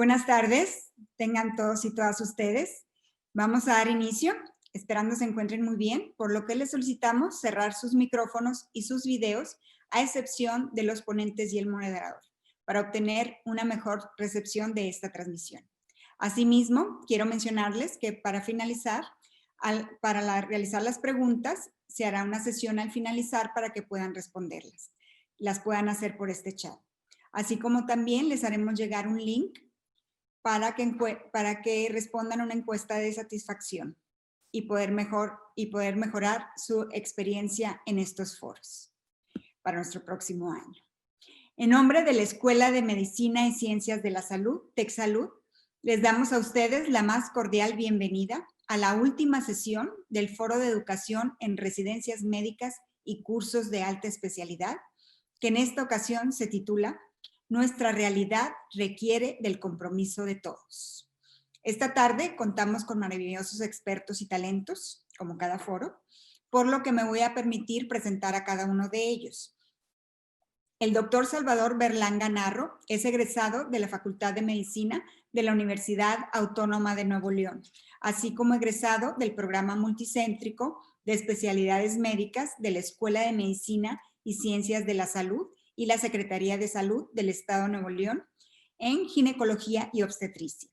Buenas tardes, tengan todos y todas ustedes. Vamos a dar inicio, esperando se encuentren muy bien, por lo que les solicitamos cerrar sus micrófonos y sus videos, a excepción de los ponentes y el moderador, para obtener una mejor recepción de esta transmisión. Asimismo, quiero mencionarles que para finalizar, realizar las preguntas, se hará una sesión al finalizar para que puedan responderlas. Las puedan hacer por este chat. Así como también les haremos llegar un link para que respondan a una encuesta de satisfacción y poder mejorar su experiencia en estos foros para nuestro próximo año. En nombre de la Escuela de Medicina y Ciencias de la Salud, TecSalud, les damos a ustedes la más cordial bienvenida a la última sesión del Foro de Educación en Residencias Médicas y Cursos de Alta Especialidad, que en esta ocasión se titula Nuestra realidad requiere del compromiso de todos. Esta tarde contamos con maravillosos expertos y talentos, como cada foro, por lo que me voy a permitir presentar a cada uno de ellos. El doctor Salvador Berlanga Narro es egresado de la Facultad de Medicina de la Universidad Autónoma de Nuevo León, así como egresado del programa multicéntrico de especialidades médicas de la Escuela de Medicina y Ciencias de la Salud y la Secretaría de Salud del Estado de Nuevo León en ginecología y obstetricia.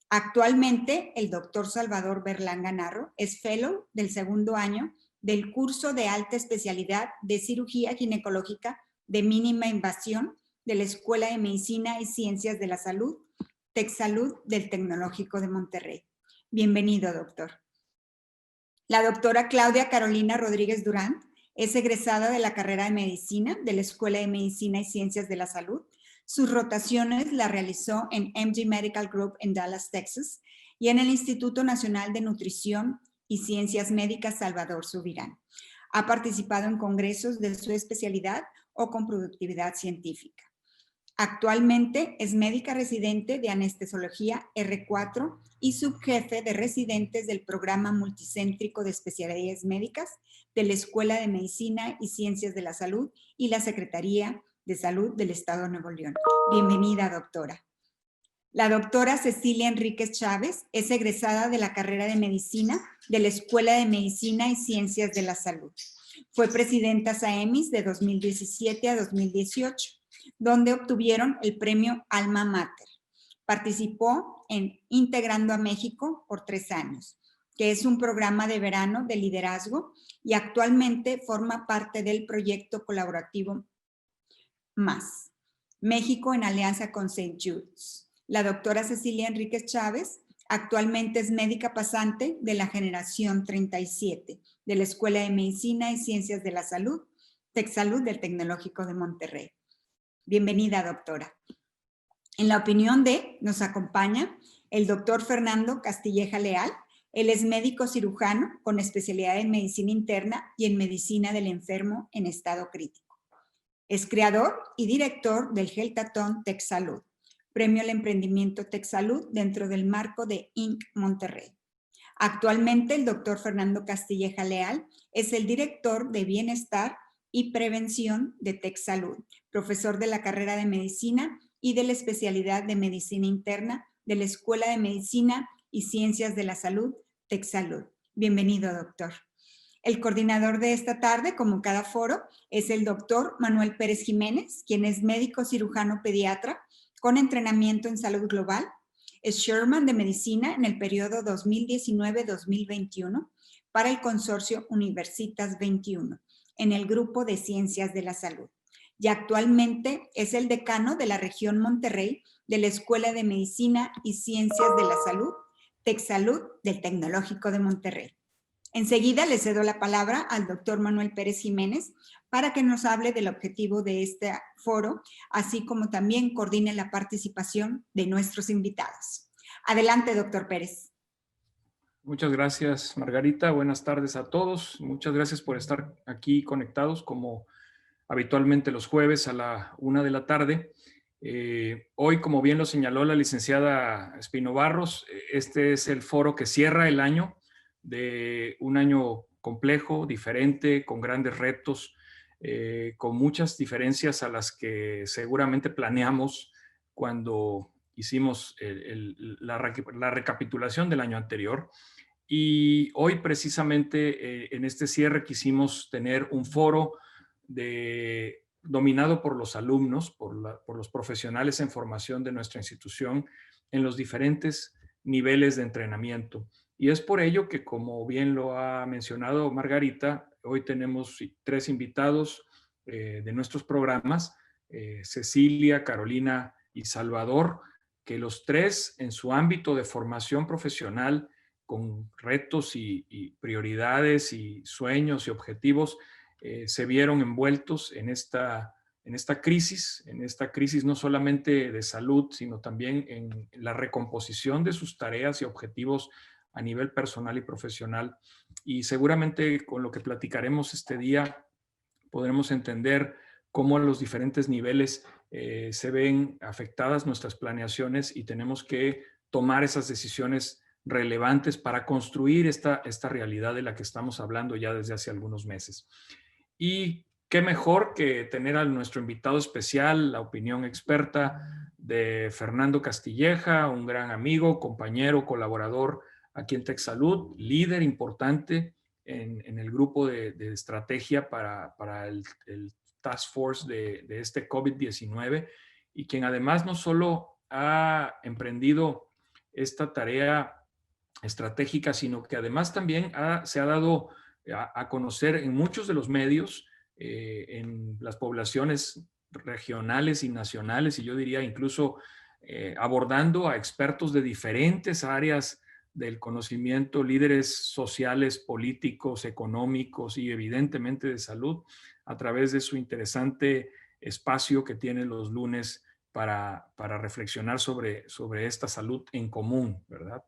Actualmente, el doctor Salvador Berlanga Narro es fellow del segundo año del curso de alta especialidad de cirugía ginecológica de mínima invasión de la Escuela de Medicina y Ciencias de la Salud, TecSalud del Tecnológico de Monterrey. Bienvenido, doctor. La doctora Claudia Carolina Rodríguez Durán es egresada de la carrera de Medicina de la Escuela de Medicina y Ciencias de la Salud. Sus rotaciones las realizó en MD Medical Group en Dallas, Texas, y en el Instituto Nacional de Nutrición y Ciencias Médicas Salvador Subirán. Ha participado en congresos de su especialidad o con productividad científica. Actualmente es médica residente de anestesiología R4 y subjefe de residentes del programa multicéntrico de especialidades médicas de la Escuela de Medicina y Ciencias de la Salud y la Secretaría de Salud del Estado de Nuevo León. Bienvenida, doctora. La doctora Cecilia Enríquez Chávez es egresada de la carrera de Medicina de la Escuela de Medicina y Ciencias de la Salud. Fue presidenta SAEMIS de 2017 a 2018, donde obtuvieron el premio Alma Mater. Participó en Integrando a México por 3 años, que es un programa de verano de liderazgo, y actualmente forma parte del proyecto colaborativo Más, México en alianza con St. Jude's. La doctora Cecilia Enríquez Chávez actualmente es médica pasante de la generación 37 de la Escuela de Medicina y Ciencias de la Salud, TecSalud del Tecnológico de Monterrey. Bienvenida, doctora. En la opinión de, nos acompaña el doctor Fernando Castilleja Leal. Él es médico cirujano con especialidad en medicina interna y en medicina del enfermo en estado crítico. Es creador y director del Healthathon TecSalud, premio al emprendimiento TecSalud dentro del marco de Inc. Monterrey. Actualmente el doctor Fernando Castilleja Leal es el director de Bienestar y Prevención de TecSalud, profesor de la carrera de Medicina y de la especialidad de Medicina Interna de la Escuela de Medicina y Ciencias de la Salud, TecSalud. Bienvenido, doctor. El coordinador de esta tarde, como cada foro, es el doctor Manuel Pérez Jiménez, quien es médico cirujano pediatra con entrenamiento en salud global. Es Sherman de Medicina en el periodo 2019-2021 para el consorcio Universitas 21 en el grupo de Ciencias de la Salud. Y actualmente es el decano de la región Monterrey de la Escuela de Medicina y Ciencias de la Salud, TecSalud del Tecnológico de Monterrey. Enseguida le cedo la palabra al doctor Manuel Pérez Jiménez para que nos hable del objetivo de este foro, así como también coordine la participación de nuestros invitados. Adelante, doctor Pérez. Muchas gracias, Margarita. Buenas tardes a todos. Muchas gracias por estar aquí conectados como habitualmente los jueves a la 1 de la tarde. Hoy, como bien lo señaló la licenciada Espino Barros, este es el foro que cierra el año, de un año complejo, diferente, con grandes retos, con muchas diferencias a las que seguramente planeamos cuando hicimos la recapitulación del año anterior. Y hoy precisamente en este cierre quisimos tener un foro dominado por los alumnos, por los profesionales en formación de nuestra institución en los diferentes niveles de entrenamiento. Y es por ello que, como bien lo ha mencionado Margarita, hoy tenemos 3 invitados de nuestros programas, Cecilia, Carolina y Salvador, que los 3 en su ámbito de formación profesional, con retos y prioridades y sueños y objetivos, se vieron envueltos en esta crisis no solamente de salud, sino también en la recomposición de sus tareas y objetivos a nivel personal y profesional. Y seguramente con lo que platicaremos este día podremos entender cómo a los diferentes niveles se ven afectadas nuestras planeaciones y tenemos que tomar esas decisiones relevantes para construir esta realidad de la que estamos hablando ya desde hace algunos meses. Y qué mejor que tener a nuestro invitado especial, la opinión experta de Fernando Castilleja, un gran amigo, compañero, colaborador aquí en TechSalud, líder importante en el grupo de estrategia para el Task Force de este COVID-19 y quien además no solo ha emprendido esta tarea estratégica, sino que además también se ha dado a conocer en muchos de los medios, en las poblaciones regionales y nacionales, y yo diría incluso abordando a expertos de diferentes áreas del conocimiento, líderes sociales, políticos, económicos y evidentemente de salud, a través de su interesante espacio que tiene los lunes para reflexionar sobre esta salud en común, ¿verdad?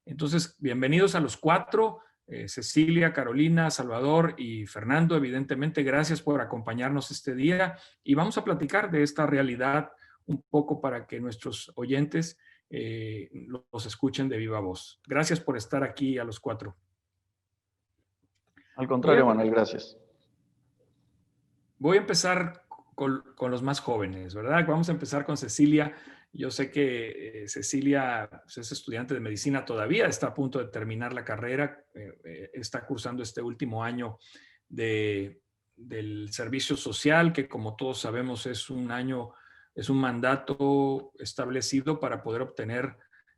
Entonces, bienvenidos a los 4, Cecilia, Carolina, Salvador y Fernando. Evidentemente, gracias por acompañarnos este día y vamos a platicar de esta realidad un poco para que nuestros oyentes los escuchen de viva voz. Gracias por estar aquí a los 4. Al contrario, Manuel, gracias. Voy a empezar con los más jóvenes, ¿verdad? Vamos a empezar con Cecilia. Yo sé que Cecilia pues, es estudiante de medicina todavía, está a punto de terminar la carrera, está cursando este último año del servicio social, que como todos sabemos es un mandato establecido para poder obtener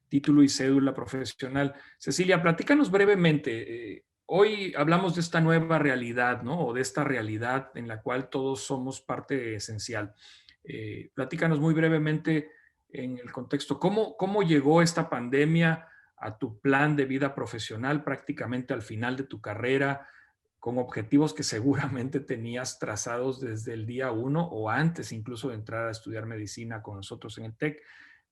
título y cédula profesional. Cecilia, platícanos brevemente. Hoy hablamos de esta nueva realidad, ¿no? O de esta realidad en la cual todos somos parte esencial. Platícanos muy brevemente en el contexto, ¿cómo llegó esta pandemia a tu plan de vida profesional prácticamente al final de tu carrera, con objetivos que seguramente tenías trazados desde el día 1 o antes incluso de entrar a estudiar medicina con nosotros en el TEC?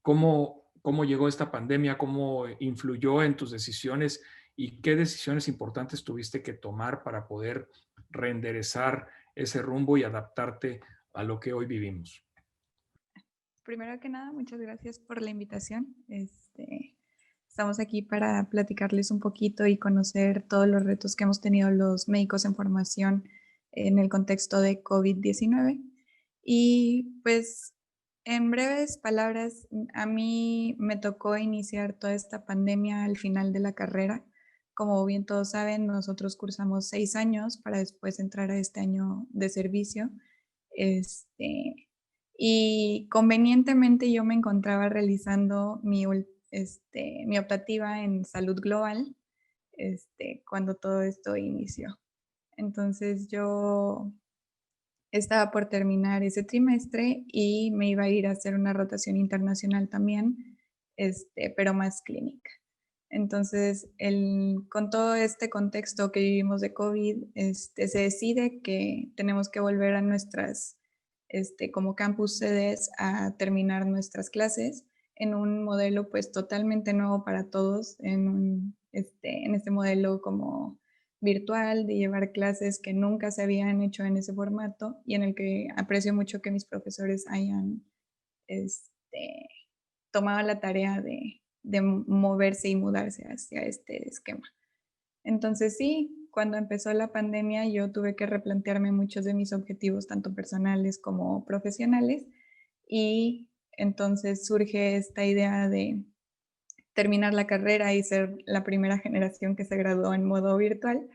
¿Cómo llegó esta pandemia? ¿Cómo influyó en tus decisiones? ¿Y qué decisiones importantes tuviste que tomar para poder reenderezar ese rumbo y adaptarte a lo que hoy vivimos? Primero que nada, muchas gracias por la invitación. Estamos aquí para platicarles un poquito y conocer todos los retos que hemos tenido los médicos en formación en el contexto de COVID-19. Y pues, en breves palabras, a mí me tocó iniciar toda esta pandemia al final de la carrera. Como bien todos saben, nosotros cursamos 6 años para después entrar a este año de servicio. Y convenientemente yo me encontraba realizando mi optativa en salud global cuando todo esto inició. Entonces yo estaba por terminar ese trimestre y me iba a ir a hacer una rotación internacional también, pero más clínica. Entonces, con todo este contexto que vivimos de COVID, se decide que tenemos que volver a nuestras, como campus sedes, a terminar nuestras clases en un modelo pues totalmente nuevo para todos, en este modelo como virtual, de llevar clases que nunca se habían hecho en ese formato y en el que aprecio mucho que mis profesores hayan tomado la tarea de moverse y mudarse hacia este esquema. Entonces sí, cuando empezó la pandemia yo tuve que replantearme muchos de mis objetivos, tanto personales como profesionales, y Entonces surge esta idea de terminar la carrera y ser la primera generación que se graduó en modo virtual,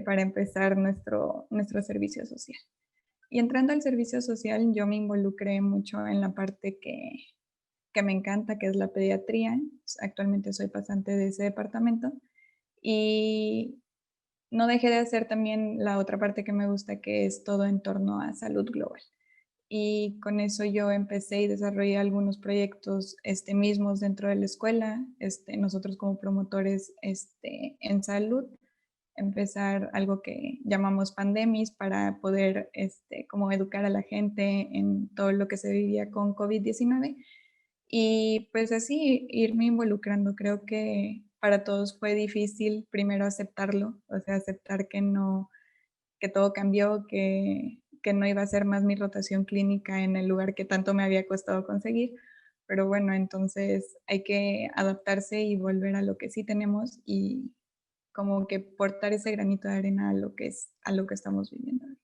para empezar nuestro servicio social. Y entrando al servicio social, yo me involucré mucho en la parte que me encanta, que es la pediatría. Actualmente soy pasante de ese departamento y no dejé de hacer también la otra parte que me gusta, que es todo en torno a salud global. Y con eso yo empecé y desarrollé algunos proyectos mismos dentro de la escuela, nosotros como promotores en salud, empezar algo que llamamos pandemis para poder como educar a la gente en todo lo que se vivía con COVID-19 y pues así irme involucrando. Creo que para todos fue difícil primero aceptarlo, o sea, aceptar que no, que todo cambió, que no iba a ser más mi rotación clínica en el lugar que tanto me había costado conseguir. Pero bueno, entonces hay que adaptarse y volver a lo que sí tenemos y como que portar ese granito de arena a lo que es, a lo que estamos viviendo ahorita.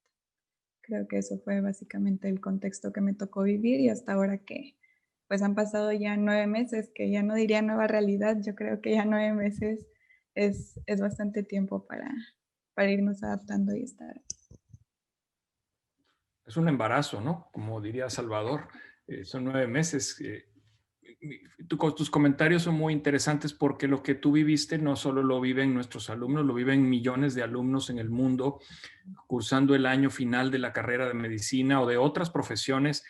Creo que eso fue básicamente el contexto que me tocó vivir y hasta ahora que pues han pasado ya 9 meses, que ya no diría nueva realidad, yo creo que ya 9 meses es bastante tiempo para irnos adaptando y estar. Es un embarazo, ¿no? Como diría Salvador, son 9 meses. Tus comentarios son muy interesantes porque lo que tú viviste no solo lo viven nuestros alumnos, lo viven millones de alumnos en el mundo cursando el año final de la carrera de medicina o de otras profesiones.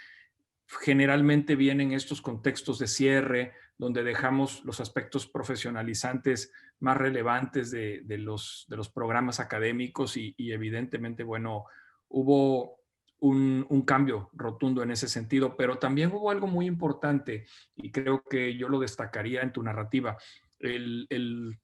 Generalmente vienen estos contextos de cierre donde dejamos los aspectos profesionalizantes más relevantes de los programas académicos y evidentemente, bueno, hubo un cambio rotundo en ese sentido, pero también hubo algo muy importante y creo que yo lo destacaría en tu narrativa, el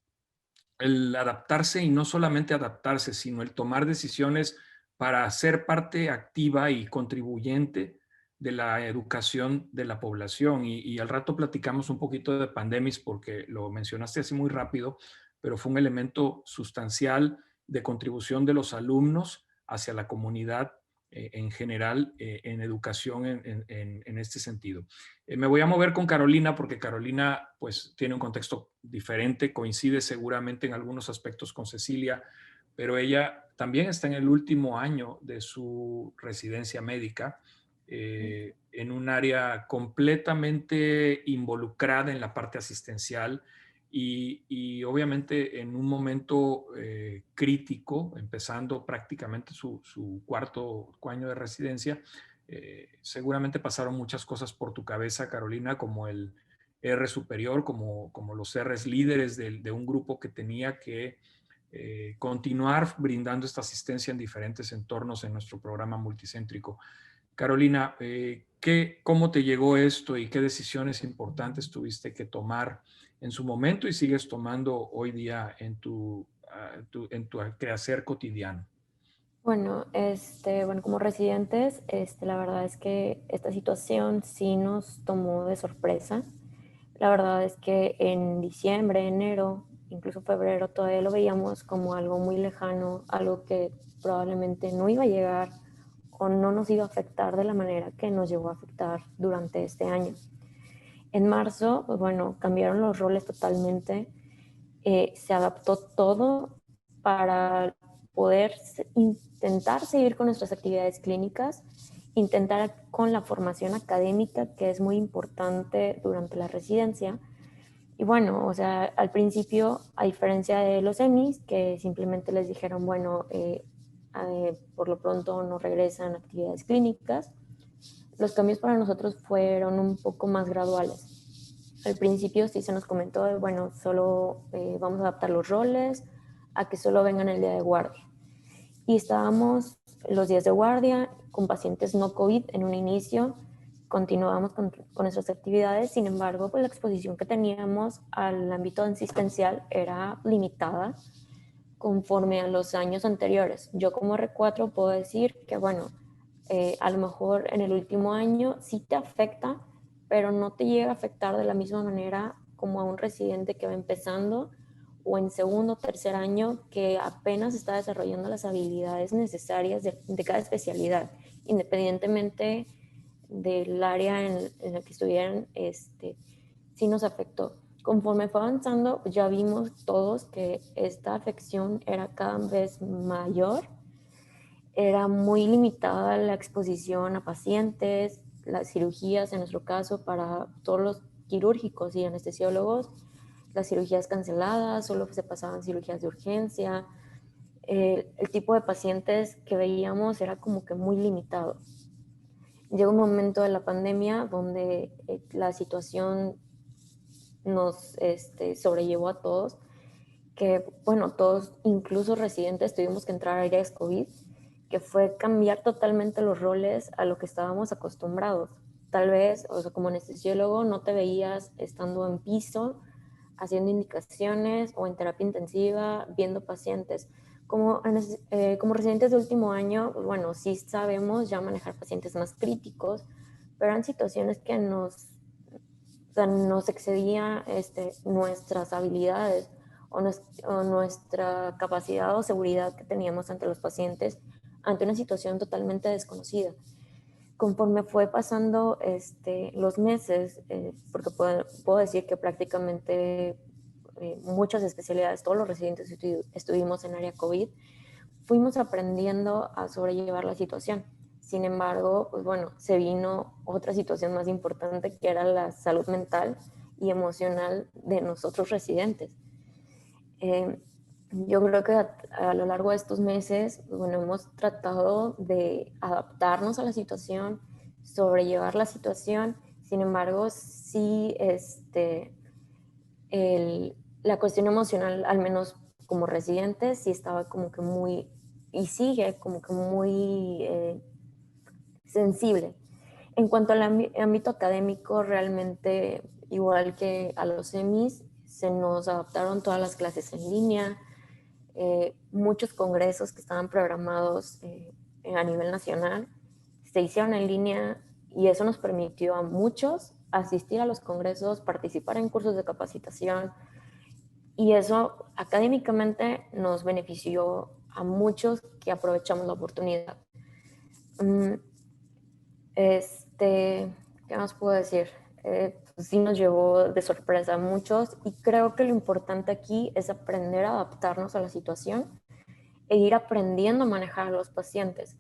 adaptarse y no solamente adaptarse, sino el tomar decisiones para ser parte activa y contribuyente de la educación de la población. Y al rato platicamos un poquito de pandemis porque lo mencionaste así muy rápido, pero fue un elemento sustancial de contribución de los alumnos hacia la comunidad en general en educación en este sentido. Me voy a mover con Carolina porque Carolina pues tiene un contexto diferente, coincide seguramente en algunos aspectos con Cecilia, pero ella también está en el último año de su residencia médica en un área completamente involucrada en la parte asistencial y obviamente en un momento crítico, empezando prácticamente su cuarto año de residencia, seguramente pasaron muchas cosas por tu cabeza, Carolina, como el R superior, como los Rs líderes de un grupo que tenía que continuar brindando esta asistencia en diferentes entornos en nuestro programa multicéntrico. Carolina, ¿cómo te llegó esto y qué decisiones importantes tuviste que tomar en su momento y sigues tomando hoy día en tu quehacer cotidiano? Bueno, bueno, como residentes, la verdad es que esta situación sí nos tomó de sorpresa. La verdad es que en diciembre, enero, incluso febrero, todavía lo veíamos como algo muy lejano, algo que probablemente no iba a llegar o no nos iba a afectar de la manera que nos llegó a afectar durante este año. En marzo, pues bueno, cambiaron los roles totalmente, se adaptó todo para poder intentar seguir con nuestras actividades clínicas, intentar con la formación académica, que es muy importante durante la residencia. Y bueno, o sea, al principio, a diferencia de los EMIs, que simplemente les dijeron, bueno, por lo pronto no regresan actividades clínicas, los cambios para nosotros fueron un poco más graduales. Al principio sí se nos comentó, bueno, solo vamos a adaptar los roles a que solo vengan el día de guardia. Y estábamos los días de guardia con pacientes no COVID en un inicio, continuábamos con nuestras actividades, sin embargo, pues la exposición que teníamos al ámbito asistencial era limitada conforme a los años anteriores. Yo como R4 puedo decir que, bueno, a lo mejor en el último año sí te afecta, pero no te llega a afectar de la misma manera como a un residente que va empezando o en segundo o tercer año que apenas está desarrollando las habilidades necesarias de cada especialidad, independientemente del área en la que estuvieran, sí nos afectó. Conforme fue avanzando, ya vimos todos que esta afección era cada vez mayor, era muy limitada la exposición a pacientes, las cirugías, en nuestro caso, para todos los quirúrgicos y anestesiólogos, las cirugías canceladas, solo se pasaban cirugías de urgencia. El tipo de pacientes que veíamos era como que muy limitado. Llegó un momento de la pandemia donde la situación nos sobrellevó a todos, que bueno, todos, incluso residentes, tuvimos que entrar a áreas COVID, que fue cambiar totalmente los roles a lo que estábamos acostumbrados. Tal vez, o sea, como anestesiólogo no te veías estando en piso, haciendo indicaciones o en terapia intensiva, viendo pacientes. Como residentes de último año, pues bueno, sí sabemos ya manejar pacientes más críticos, pero eran situaciones que o sea, nos excedía nuestras habilidades o nuestra capacidad o seguridad que teníamos ante los pacientes ante una situación totalmente desconocida. Conforme fue pasando los meses, porque puedo decir que prácticamente muchas especialidades, todos los residentes estuvimos en área COVID, fuimos aprendiendo a sobrellevar la situación. Sin embargo, pues bueno, se vino otra situación más importante que era la salud mental y emocional de nosotros residentes. Yo creo que a lo largo de estos meses, bueno, hemos tratado de adaptarnos a la situación, sobrellevar la situación. Sin embargo, sí, la cuestión emocional, al menos como residente, sí estaba como que muy, y sigue como que muy sensible. En cuanto al ámbito académico, realmente, igual que a los semis, se nos adaptaron todas las clases en línea, muchos congresos que estaban programados a nivel nacional se hicieron en línea y eso nos permitió a muchos asistir a los congresos, participar en cursos de capacitación y eso académicamente nos benefició a muchos que aprovechamos la oportunidad. ¿Qué más puedo decir? Sí nos llevó de sorpresa a muchos y creo que lo importante aquí es aprender a adaptarnos a la situación e ir aprendiendo a manejar a los pacientes,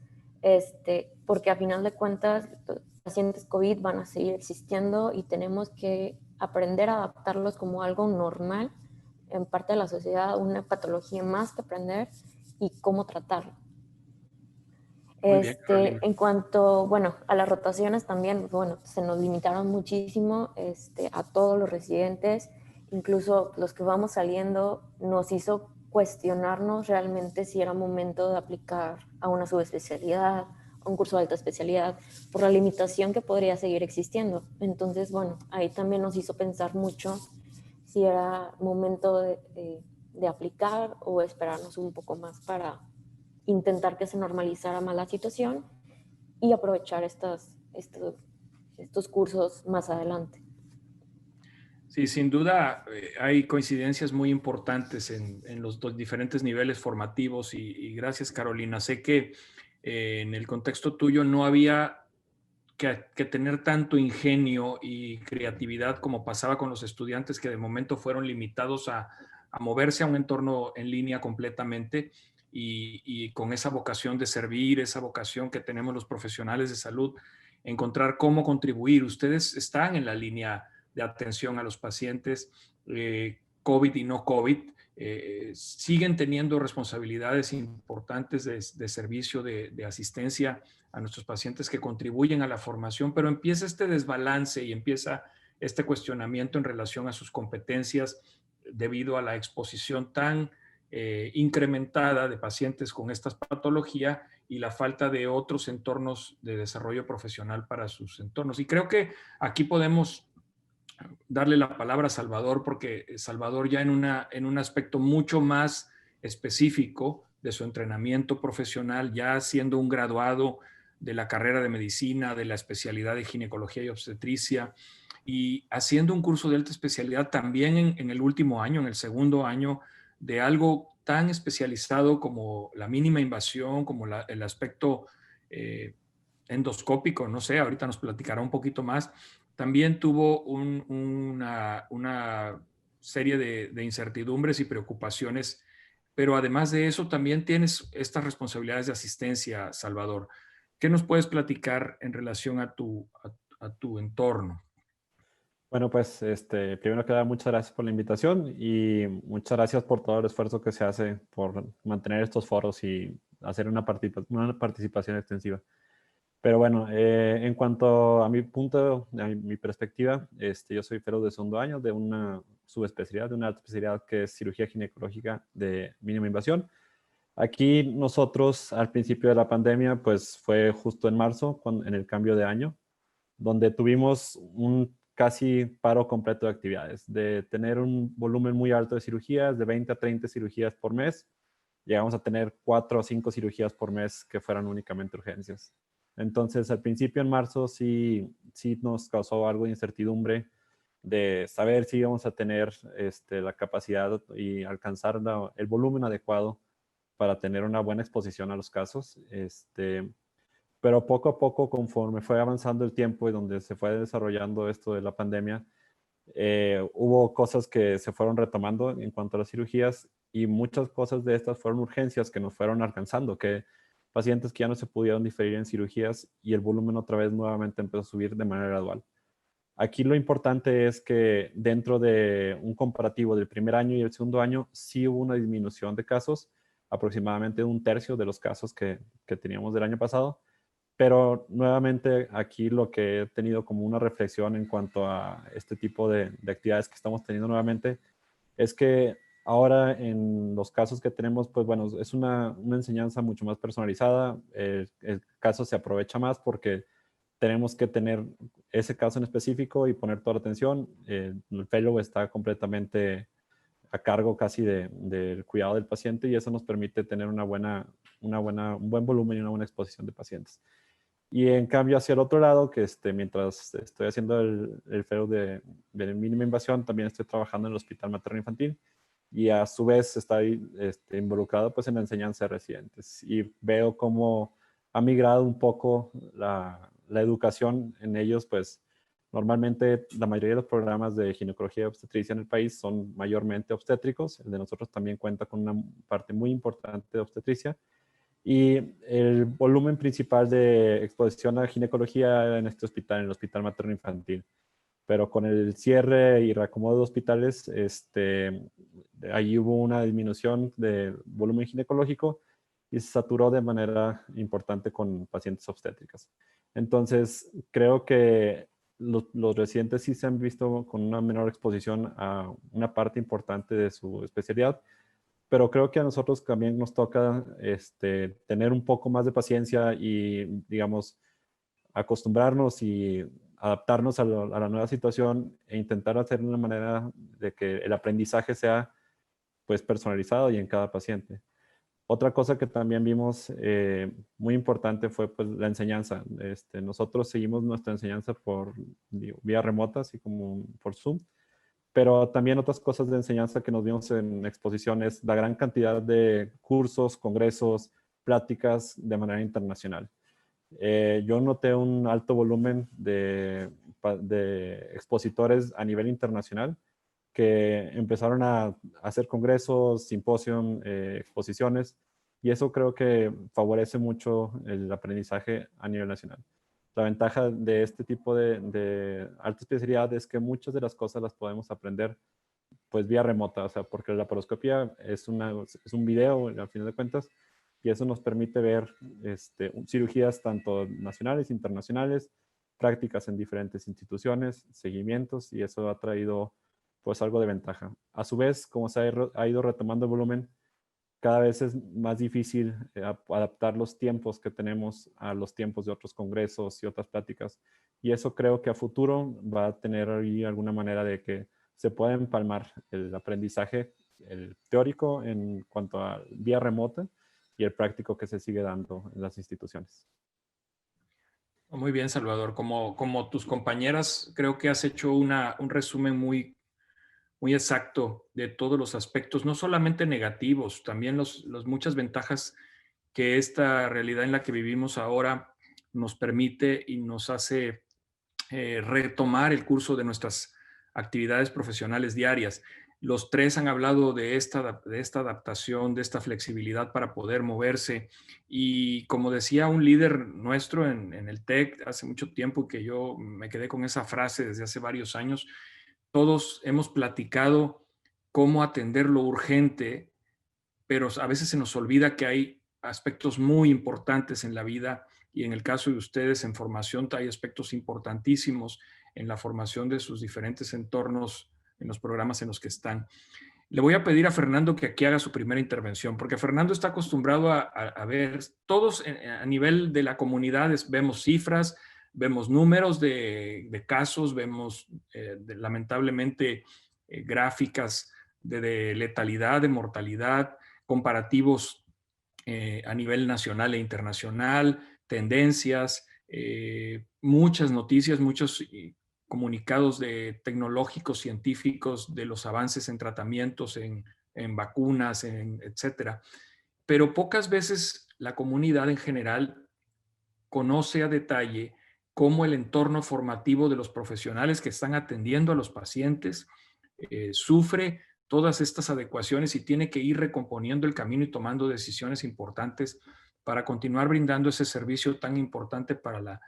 porque a final de cuentas los pacientes COVID van a seguir existiendo y tenemos que aprender a adaptarlos como algo normal en parte de la sociedad, una patología más que aprender y cómo tratarlo. Muy bien, Carolina. En cuanto, bueno, a las rotaciones también, bueno, se nos limitaron muchísimo a todos los residentes, incluso los que vamos saliendo, nos hizo cuestionarnos realmente si era momento de aplicar a una subespecialidad, a un curso de alta especialidad, por la limitación que podría seguir existiendo. Entonces, bueno, ahí también nos hizo pensar mucho si era momento de aplicar o esperarnos un poco más para intentar que se normalizara más la situación y aprovechar estos cursos más adelante. Sí, sin duda hay coincidencias muy importantes en los diferentes niveles formativos y gracias, Carolina. Sé que en el contexto tuyo no había que tener tanto ingenio y creatividad como pasaba con los estudiantes que de momento fueron limitados a moverse a un entorno en línea completamente y con esa vocación de servir, esa vocación que tenemos los profesionales de salud, encontrar cómo contribuir. Ustedes están en la línea de atención a los pacientes COVID y no COVID, siguen teniendo responsabilidades importantes de servicio, de asistencia a nuestros pacientes que contribuyen a la formación, pero empieza este desbalance y empieza este cuestionamiento en relación a sus competencias debido a la exposición tan incrementada de pacientes con esta patología y la falta de otros entornos de desarrollo profesional para sus entornos. Y creo que aquí podemos darle la palabra a Salvador, porque Salvador ya en un aspecto mucho más específico de su entrenamiento profesional, ya siendo un graduado de la carrera de medicina, de la especialidad de ginecología y obstetricia, y haciendo un curso de alta especialidad también en el último año, en el segundo año, de algo tan especializado como la mínima invasión, como el aspecto endoscópico, no sé, ahorita nos platicará un poquito más. También tuvo una serie de incertidumbres y preocupaciones, pero además de eso también tienes estas responsabilidades de asistencia, Salvador. ¿Qué nos puedes platicar en relación a tu entorno? Bueno, pues primero que nada, muchas gracias por la invitación y muchas gracias por todo el esfuerzo que se hace por mantener estos foros y hacer una participación extensiva. Pero bueno, en cuanto a mi punto, a mi perspectiva, yo soy fellow de segundo año de una subespecialidad, de una alta especialidad que es cirugía ginecológica de mínima invasión. Aquí nosotros al principio de la pandemia, pues fue justo en marzo, en el cambio de año, donde tuvimos un casi paro completo de actividades, de tener un volumen muy alto de cirugías, de 20 a 30 cirugías por mes. Llegamos a tener 4 o 5 cirugías por mes que fueran únicamente urgencias. Entonces, al principio en marzo sí nos causó algo de incertidumbre de saber si íbamos a tener la capacidad y alcanzar el volumen adecuado para tener una buena exposición a los casos. Pero poco a poco, conforme fue avanzando el tiempo y donde se fue desarrollando esto de la pandemia, hubo cosas que se fueron retomando en cuanto a las cirugías y muchas cosas de estas fueron urgencias que nos fueron alcanzando, que pacientes que ya no se pudieron diferir en cirugías y el volumen otra vez nuevamente empezó a subir de manera gradual. Aquí lo importante es que dentro de un comparativo del primer año y el segundo año, sí hubo una disminución de casos, aproximadamente un tercio de los casos que teníamos del año pasado. Pero nuevamente aquí lo que he tenido como una reflexión en cuanto a este tipo de actividades que estamos teniendo nuevamente es que ahora en los casos que tenemos, pues bueno, es una enseñanza mucho más personalizada. El caso se aprovecha más porque tenemos que tener ese caso en específico y poner toda la atención. El fellow está completamente a cargo casi del cuidado del paciente y eso nos permite tener un buen volumen y una buena exposición de pacientes. Y en cambio hacia el otro lado, que mientras estoy haciendo el fellow de mínima invasión, también estoy trabajando en el Hospital Materno Infantil y a su vez estoy involucrado pues en la enseñanza de residentes y veo cómo ha migrado un poco la educación en ellos, pues normalmente la mayoría de los programas de ginecología y obstetricia en el país son mayormente obstétricos, el de nosotros también cuenta con una parte muy importante de obstetricia. Y el volumen principal de exposición a ginecología en este hospital, en el Hospital Materno Infantil. Pero con el cierre y reacomodo de hospitales, ahí hubo una disminución del volumen ginecológico y se saturó de manera importante con pacientes obstétricas. Entonces, creo que los residentes sí se han visto con una menor exposición a una parte importante de su especialidad, pero creo que a nosotros también nos toca tener un poco más de paciencia y, digamos, acostumbrarnos y adaptarnos a la nueva situación e intentar hacer de una manera de que el aprendizaje sea pues personalizado y en cada paciente. Otra cosa que también vimos muy importante fue pues la enseñanza. Nosotros seguimos nuestra enseñanza por vía remota, así como por Zoom, pero también otras cosas de enseñanza que nos vimos en exposiciones, la gran cantidad de cursos, congresos, pláticas de manera internacional. Yo noté un alto volumen de expositores a nivel internacional que empezaron a hacer congresos, simposios, exposiciones, y eso creo que favorece mucho el aprendizaje a nivel nacional. La ventaja de este tipo de alta especialidad es que muchas de las cosas las podemos aprender pues vía remota, o sea, porque la laparoscopía es un video al final de cuentas y eso nos permite ver cirugías tanto nacionales, internacionales, prácticas en diferentes instituciones, seguimientos y eso ha traído pues algo de ventaja. A su vez, como se ha ido retomando el volumen, cada vez es más difícil adaptar los tiempos que tenemos a los tiempos de otros congresos y otras pláticas. Y eso creo que a futuro va a tener ahí alguna manera de que se pueda empalmar el aprendizaje, el teórico en cuanto a vía remota y el práctico que se sigue dando en las instituciones. Muy bien, Salvador. Como tus compañeras, creo que has hecho un resumen muy exacto de todos los aspectos, no solamente negativos, también muchas ventajas que esta realidad en la que vivimos ahora nos permite y nos hace retomar el curso de nuestras actividades profesionales diarias. Los tres han hablado de esta adaptación, de esta flexibilidad para poder moverse. Y como decía un líder nuestro en el TEC hace mucho tiempo, que yo me quedé con esa frase desde hace varios años, todos hemos platicado cómo atender lo urgente, pero a veces se nos olvida que hay aspectos muy importantes en la vida, y en el caso de ustedes en formación hay aspectos importantísimos en la formación de sus diferentes entornos, en los programas en los que están. Le voy a pedir a Fernando que aquí haga su primera intervención, porque Fernando está acostumbrado a ver, todos a nivel de la comunidad vemos cifras, vemos números de casos, vemos lamentablemente gráficas de letalidad, de mortalidad, comparativos a nivel nacional e internacional, tendencias, muchas noticias, muchos comunicados tecnológicos, científicos, de los avances en tratamientos, en vacunas, etcétera. Pero pocas veces la comunidad en general conoce a detalle cómo el entorno formativo de los profesionales que están atendiendo a los pacientes sufre todas estas adecuaciones y tiene que ir recomponiendo el camino y tomando decisiones importantes para continuar brindando ese servicio tan importante para la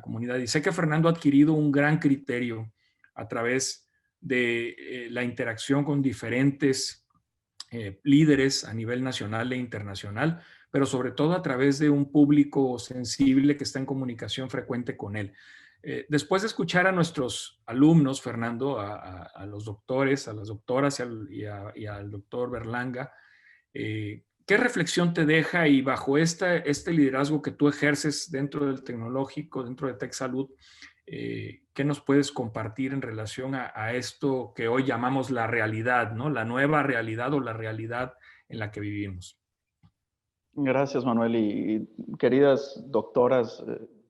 comunidad. Y sé que Fernando ha adquirido un gran criterio a través de la interacción con diferentes líderes a nivel nacional e internacional, pero sobre todo a través de un público sensible que está en comunicación frecuente con él. Después de escuchar a nuestros alumnos, Fernando, a los doctores, a las doctoras y al doctor Berlanga, ¿qué reflexión te deja? Y bajo este liderazgo que tú ejerces dentro del tecnológico, dentro de TecSalud, ¿qué nos puedes compartir en relación a esto que hoy llamamos la realidad, ¿no? La nueva realidad o la realidad en la que vivimos. Gracias, Manuel. Y queridas doctoras,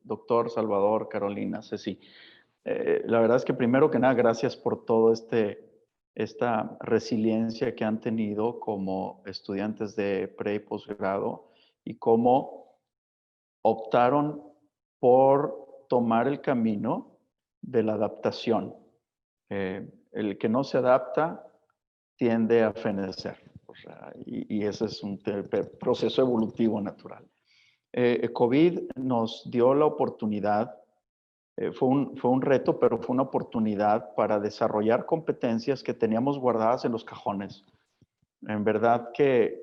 doctor Salvador, Carolina, Ceci, la verdad es que primero que nada, gracias por todo esta resiliencia que han tenido como estudiantes de pre y posgrado y cómo optaron por tomar el camino de la adaptación. El que no se adapta tiende a fenecer. O sea, y ese es un proceso evolutivo natural. COVID nos dio la oportunidad, fue un reto, pero fue una oportunidad para desarrollar competencias que teníamos guardadas en los cajones. En verdad que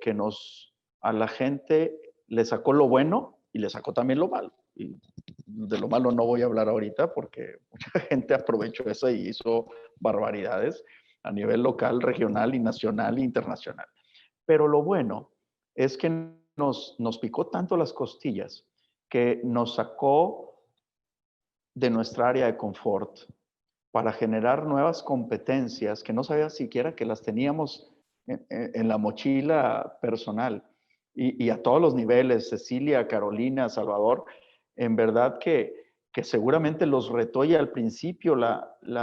a la gente le sacó lo bueno y le sacó también lo malo. Y de lo malo no voy a hablar ahorita porque mucha gente aprovechó eso y hizo barbaridades a nivel local, regional y nacional e internacional. Pero lo bueno es que nos picó tanto las costillas que nos sacó de nuestra área de confort para generar nuevas competencias que no sabía siquiera que las teníamos en la mochila personal. Y a todos los niveles, Cecilia, Carolina, Salvador, en verdad que seguramente los retó y al principio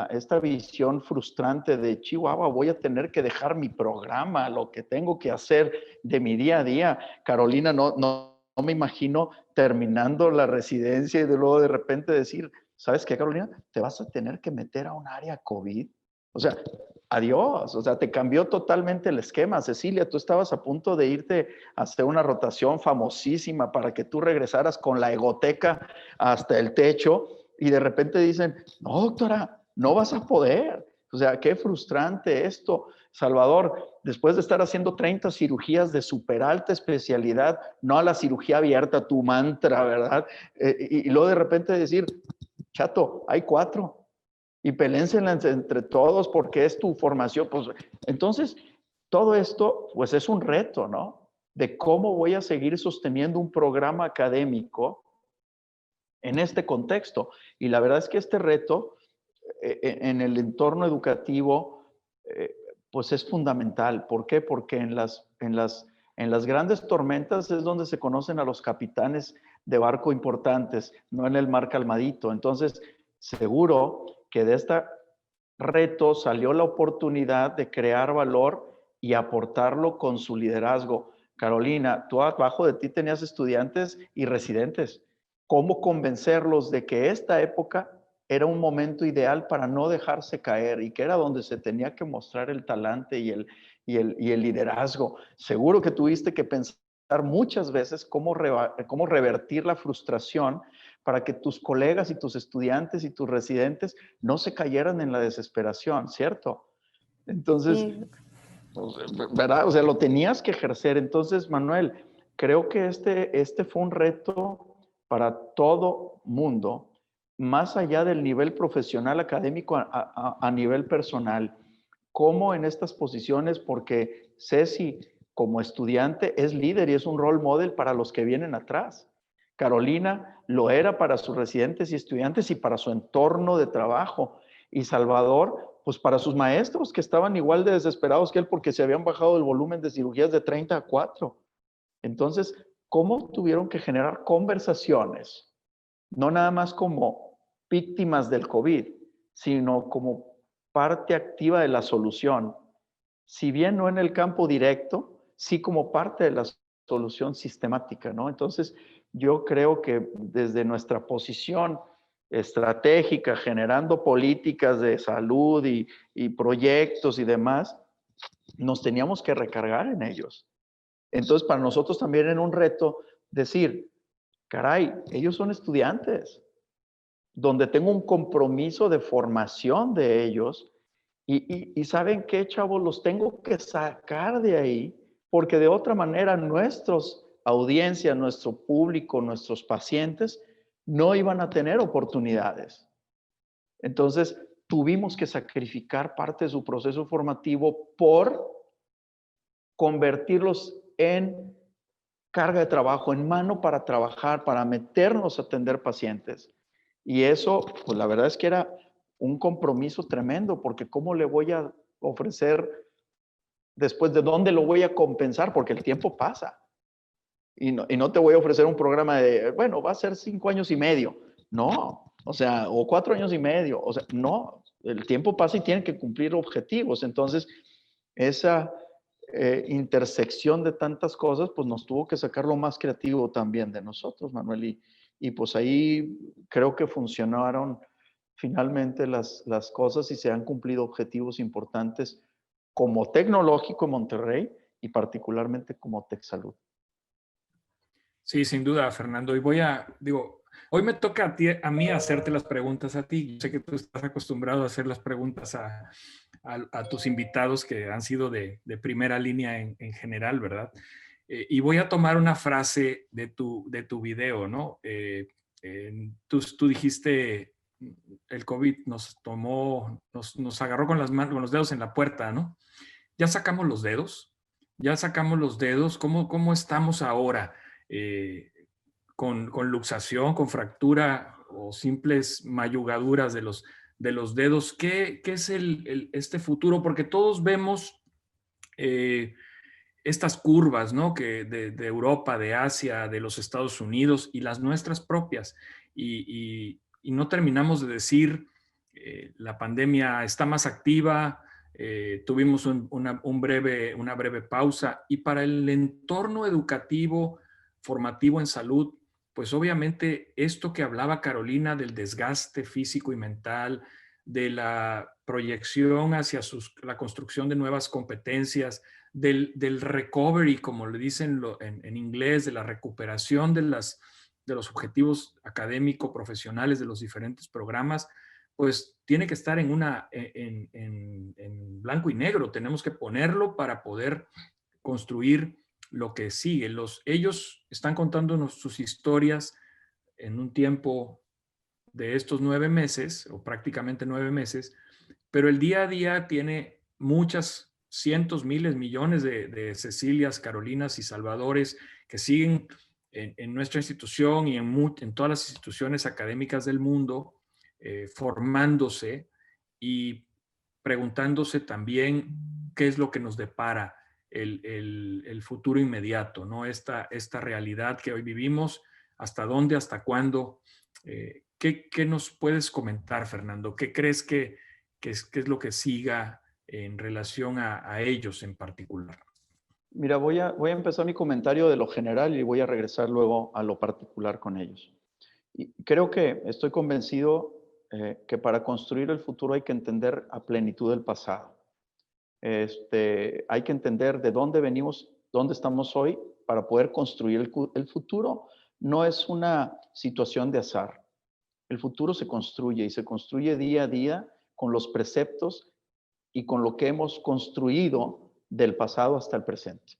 esta visión frustrante de Chihuahua, voy a tener que dejar mi programa, lo que tengo que hacer de mi día a día. Carolina, no me imagino terminando la residencia y luego de repente decir, ¿sabes qué, Carolina? Te vas a tener que meter a un área COVID. O sea, adiós. O sea, te cambió totalmente el esquema. Cecilia, tú estabas a punto de irte a hacer una rotación famosísima para que tú regresaras con la egoteca hasta el techo y de repente dicen, no, doctora, no vas a poder. O sea, qué frustrante esto. Salvador, después de estar haciendo 30 cirugías de súper alta especialidad, no a la cirugía abierta, tu mantra, ¿verdad? Y luego de repente decir, chato, hay 4 y pelénselas entre todos porque es tu formación. Pues, entonces, todo esto, pues es un reto, ¿no? De cómo voy a seguir sosteniendo un programa académico en este contexto. Y la verdad es que este reto en el entorno educativo, pues es fundamental. ¿Por qué? Porque en las grandes tormentas es donde se conocen a los capitanes de barco importantes, no en el mar calmadito. Entonces, seguro que de este reto salió la oportunidad de crear valor y aportarlo con su liderazgo. Carolina, tú abajo de ti tenías estudiantes y residentes cómo convencerlos de que esta época era un momento ideal para no dejarse caer y que era donde se tenía que mostrar el talante y el liderazgo. Seguro que tuviste que pensar muchas veces cómo revertir la frustración para que tus colegas y tus estudiantes y tus residentes no se cayeran en la desesperación, ¿cierto? Entonces, Sí, ¿verdad? O sea, lo tenías que ejercer. Entonces, Manuel, creo que este fue un reto para todo mundo, más allá del nivel profesional académico a nivel personal. ¿Cómo en estas posiciones? Porque Ceci, como estudiante, es líder y es un role model para los que vienen atrás. Carolina lo era para sus residentes y estudiantes y para su entorno de trabajo. Y Salvador, pues para sus maestros que estaban igual de desesperados que él porque se habían bajado el volumen de cirugías de 30 a 4. Entonces, ¿cómo tuvieron que generar conversaciones? No nada más como víctimas del COVID, sino como parte activa de la solución. Si bien no en el campo directo, sí como parte de la solución sistemática, ¿no? Entonces, yo creo que desde nuestra posición estratégica, generando políticas de salud y proyectos y demás, nos teníamos que recargar en ellos. Entonces, para nosotros también era un reto decir, caray, ellos son estudiantes, donde tengo un compromiso de formación de ellos y ¿saben qué, chavos? Los tengo que sacar de ahí porque de otra manera nuestros audiencia, nuestro público, nuestros pacientes no iban a tener oportunidades. Entonces, tuvimos que sacrificar parte de su proceso formativo por convertirlos en carga de trabajo, en mano para trabajar, para meternos a atender pacientes. Y eso, pues la verdad es que era un compromiso tremendo, porque ¿cómo le voy a ofrecer después de dónde lo voy a compensar? Porque el tiempo pasa. Y no te voy a ofrecer un programa de, bueno, va a ser 5 años y medio. No, o sea, o 4 años y medio. O sea, no, el tiempo pasa y tienen que cumplir objetivos. Entonces, esa intersección de tantas cosas, pues nos tuvo que sacar lo más creativo también de nosotros, Manuel. Y pues ahí creo que funcionaron finalmente las cosas y se han cumplido objetivos importantes como tecnológico en Monterrey y particularmente como TechSalud. Sí, sin duda, Fernando. Y hoy me toca a mí hacerte las preguntas a ti. Yo sé que tú estás acostumbrado a hacer las preguntas a tus invitados que han sido de primera línea en general, ¿verdad? Y voy a tomar una frase de tu video, ¿no? Tú dijiste, el COVID nos agarró con con los dedos en la puerta, ¿no? Ya sacamos los dedos, ¿cómo estamos ahora? Con luxación, con fractura o simples mayugaduras de los dedos. ¿Qué es este futuro? Porque todos vemos estas curvas, ¿no? Que de Europa, de Asia, de los Estados Unidos y las nuestras propias. Y no terminamos de decir, la pandemia está más activa, tuvimos una breve pausa. Y para el entorno educativo, formativo en salud, pues obviamente esto que hablaba Carolina del desgaste físico y mental, de la proyección hacia la construcción de nuevas competencias, del recovery, como le dicen en inglés, de la recuperación de los objetivos académico-profesionales de los diferentes programas, pues tiene que estar en blanco y negro. Tenemos que ponerlo para poder construir lo que sigue. Ellos están contándonos sus historias en un tiempo de estos 9 meses, o prácticamente 9 meses, pero el día a día tiene muchas cientos, miles, millones de Cecilias, Carolinas y Salvadores que siguen en nuestra institución y en todas las instituciones académicas del mundo, formándose y preguntándose también qué es lo que nos depara el futuro inmediato, ¿no? Esta realidad que hoy vivimos, hasta dónde, hasta cuándo. ¿Qué nos puedes comentar, Fernando? ¿Qué crees que es lo que siga en relación a ellos en particular? Mira, voy a empezar mi comentario de lo general y voy a regresar luego a lo particular con ellos. Y creo que estoy convencido que para construir el futuro hay que entender a plenitud el pasado. Hay que entender de dónde venimos, dónde estamos hoy para poder construir el futuro. No es una situación de azar. El futuro se construye y se construye día a día con los preceptos y con lo que hemos construido del pasado hasta el presente.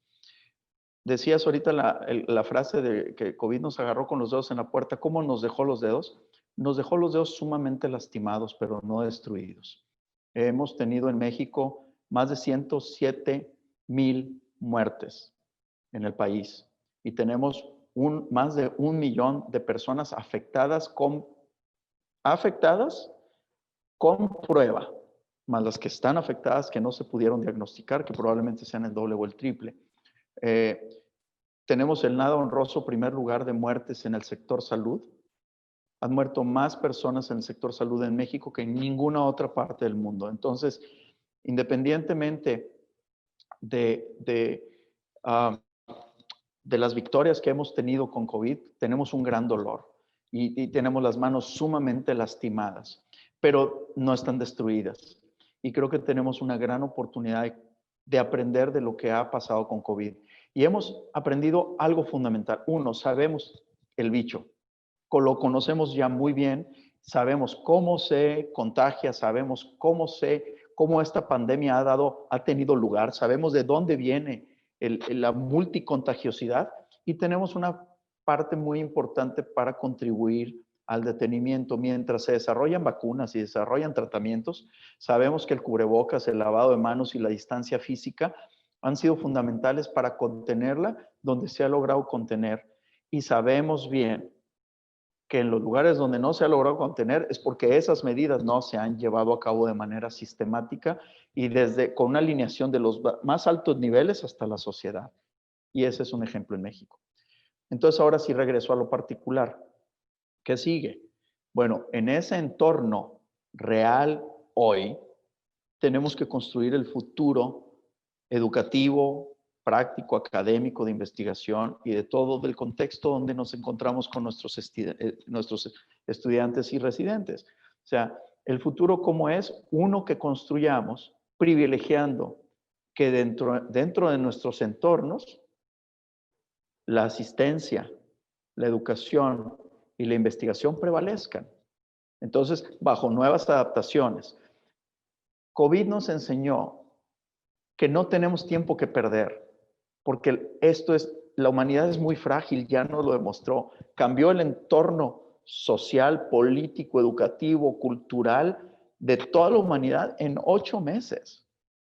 Decías ahorita la frase de que COVID nos agarró con los dedos en la puerta. ¿Cómo nos dejó los dedos? Nos dejó los dedos sumamente lastimados, pero no destruidos. Hemos tenido en México más de 107,000 muertes en el país y tenemos más de 1 millón de personas afectadas con prueba, más las que están afectadas que no se pudieron diagnosticar, que probablemente sean el doble o el triple. Tenemos el nada honroso primer lugar de muertes en el sector salud. Han muerto más personas en el sector salud en México que en ninguna otra parte del mundo. Entonces, independientemente de las victorias que hemos tenido con COVID, tenemos un gran dolor y tenemos las manos sumamente lastimadas, pero no están destruidas. Y creo que tenemos una gran oportunidad de aprender de lo que ha pasado con COVID. Y hemos aprendido algo fundamental. Uno, sabemos el bicho, lo conocemos ya muy bien, sabemos cómo se contagia, sabemos cómo esta pandemia ha tenido lugar, sabemos de dónde viene la multicontagiosidad y tenemos una parte muy importante para contribuir al detenimiento. Mientras se desarrollan vacunas y desarrollan tratamientos, sabemos que el cubrebocas, el lavado de manos y la distancia física han sido fundamentales para contenerla donde se ha logrado contener. Y sabemos bien que en los lugares donde no se ha logrado contener es porque esas medidas no se han llevado a cabo de manera sistemática y con una alineación de los más altos niveles hasta la sociedad. Y ese es un ejemplo en México. Entonces, ahora sí regreso a lo particular. ¿Qué sigue? Bueno, en ese entorno real hoy, tenemos que construir el futuro educativo, práctico, académico, de investigación y de todo del contexto donde nos encontramos con nuestros estudiantes y residentes. O sea, el futuro, ¿cómo es? Uno que construyamos privilegiando que dentro de nuestros entornos la asistencia, la educación y la investigación prevalezcan. Entonces, bajo nuevas adaptaciones. COVID nos enseñó que no tenemos tiempo que perder, porque la humanidad es muy frágil, ya nos lo demostró. Cambió el entorno social, político, educativo, cultural de toda la humanidad en 8 meses.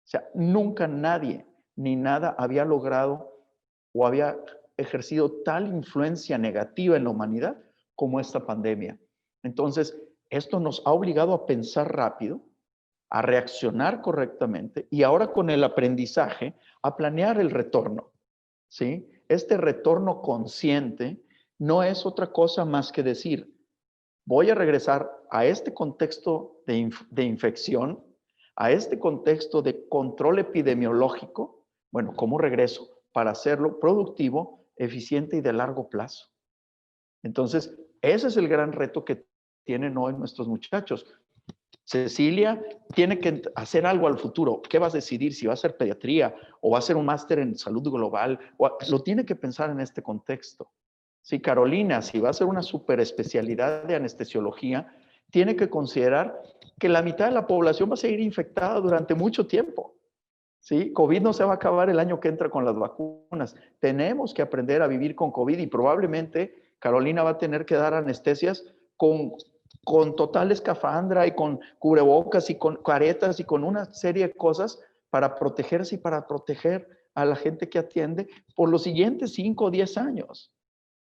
O sea, nunca nadie ni nada había logrado o había ejercido tal influencia negativa en la humanidad como esta pandemia. Entonces, esto nos ha obligado a pensar rápido, a reaccionar correctamente y ahora con el aprendizaje a planear el retorno, ¿sí? Este retorno consciente no es otra cosa más que decir, voy a regresar a este contexto de infección, a este contexto de control epidemiológico. Bueno, ¿cómo regreso? Para hacerlo productivo, eficiente y de largo plazo. Entonces, ese es el gran reto que tienen hoy nuestros muchachos. Cecilia tiene que hacer algo al futuro. ¿Qué vas a decidir? Si va a hacer pediatría o va a hacer un máster en salud global. Lo tiene que pensar en este contexto. Sí, Carolina, si va a hacer una superespecialidad de anestesiología, tiene que considerar que la mitad de la población va a seguir infectada durante mucho tiempo. ¿Sí? COVID no se va a acabar el año que entra con las vacunas. Tenemos que aprender a vivir con COVID y probablemente Carolina va a tener que dar anestesias con total escafandra y con cubrebocas y con caretas y con una serie de cosas para protegerse y para proteger a la gente que atiende por los siguientes 5 o 10 años.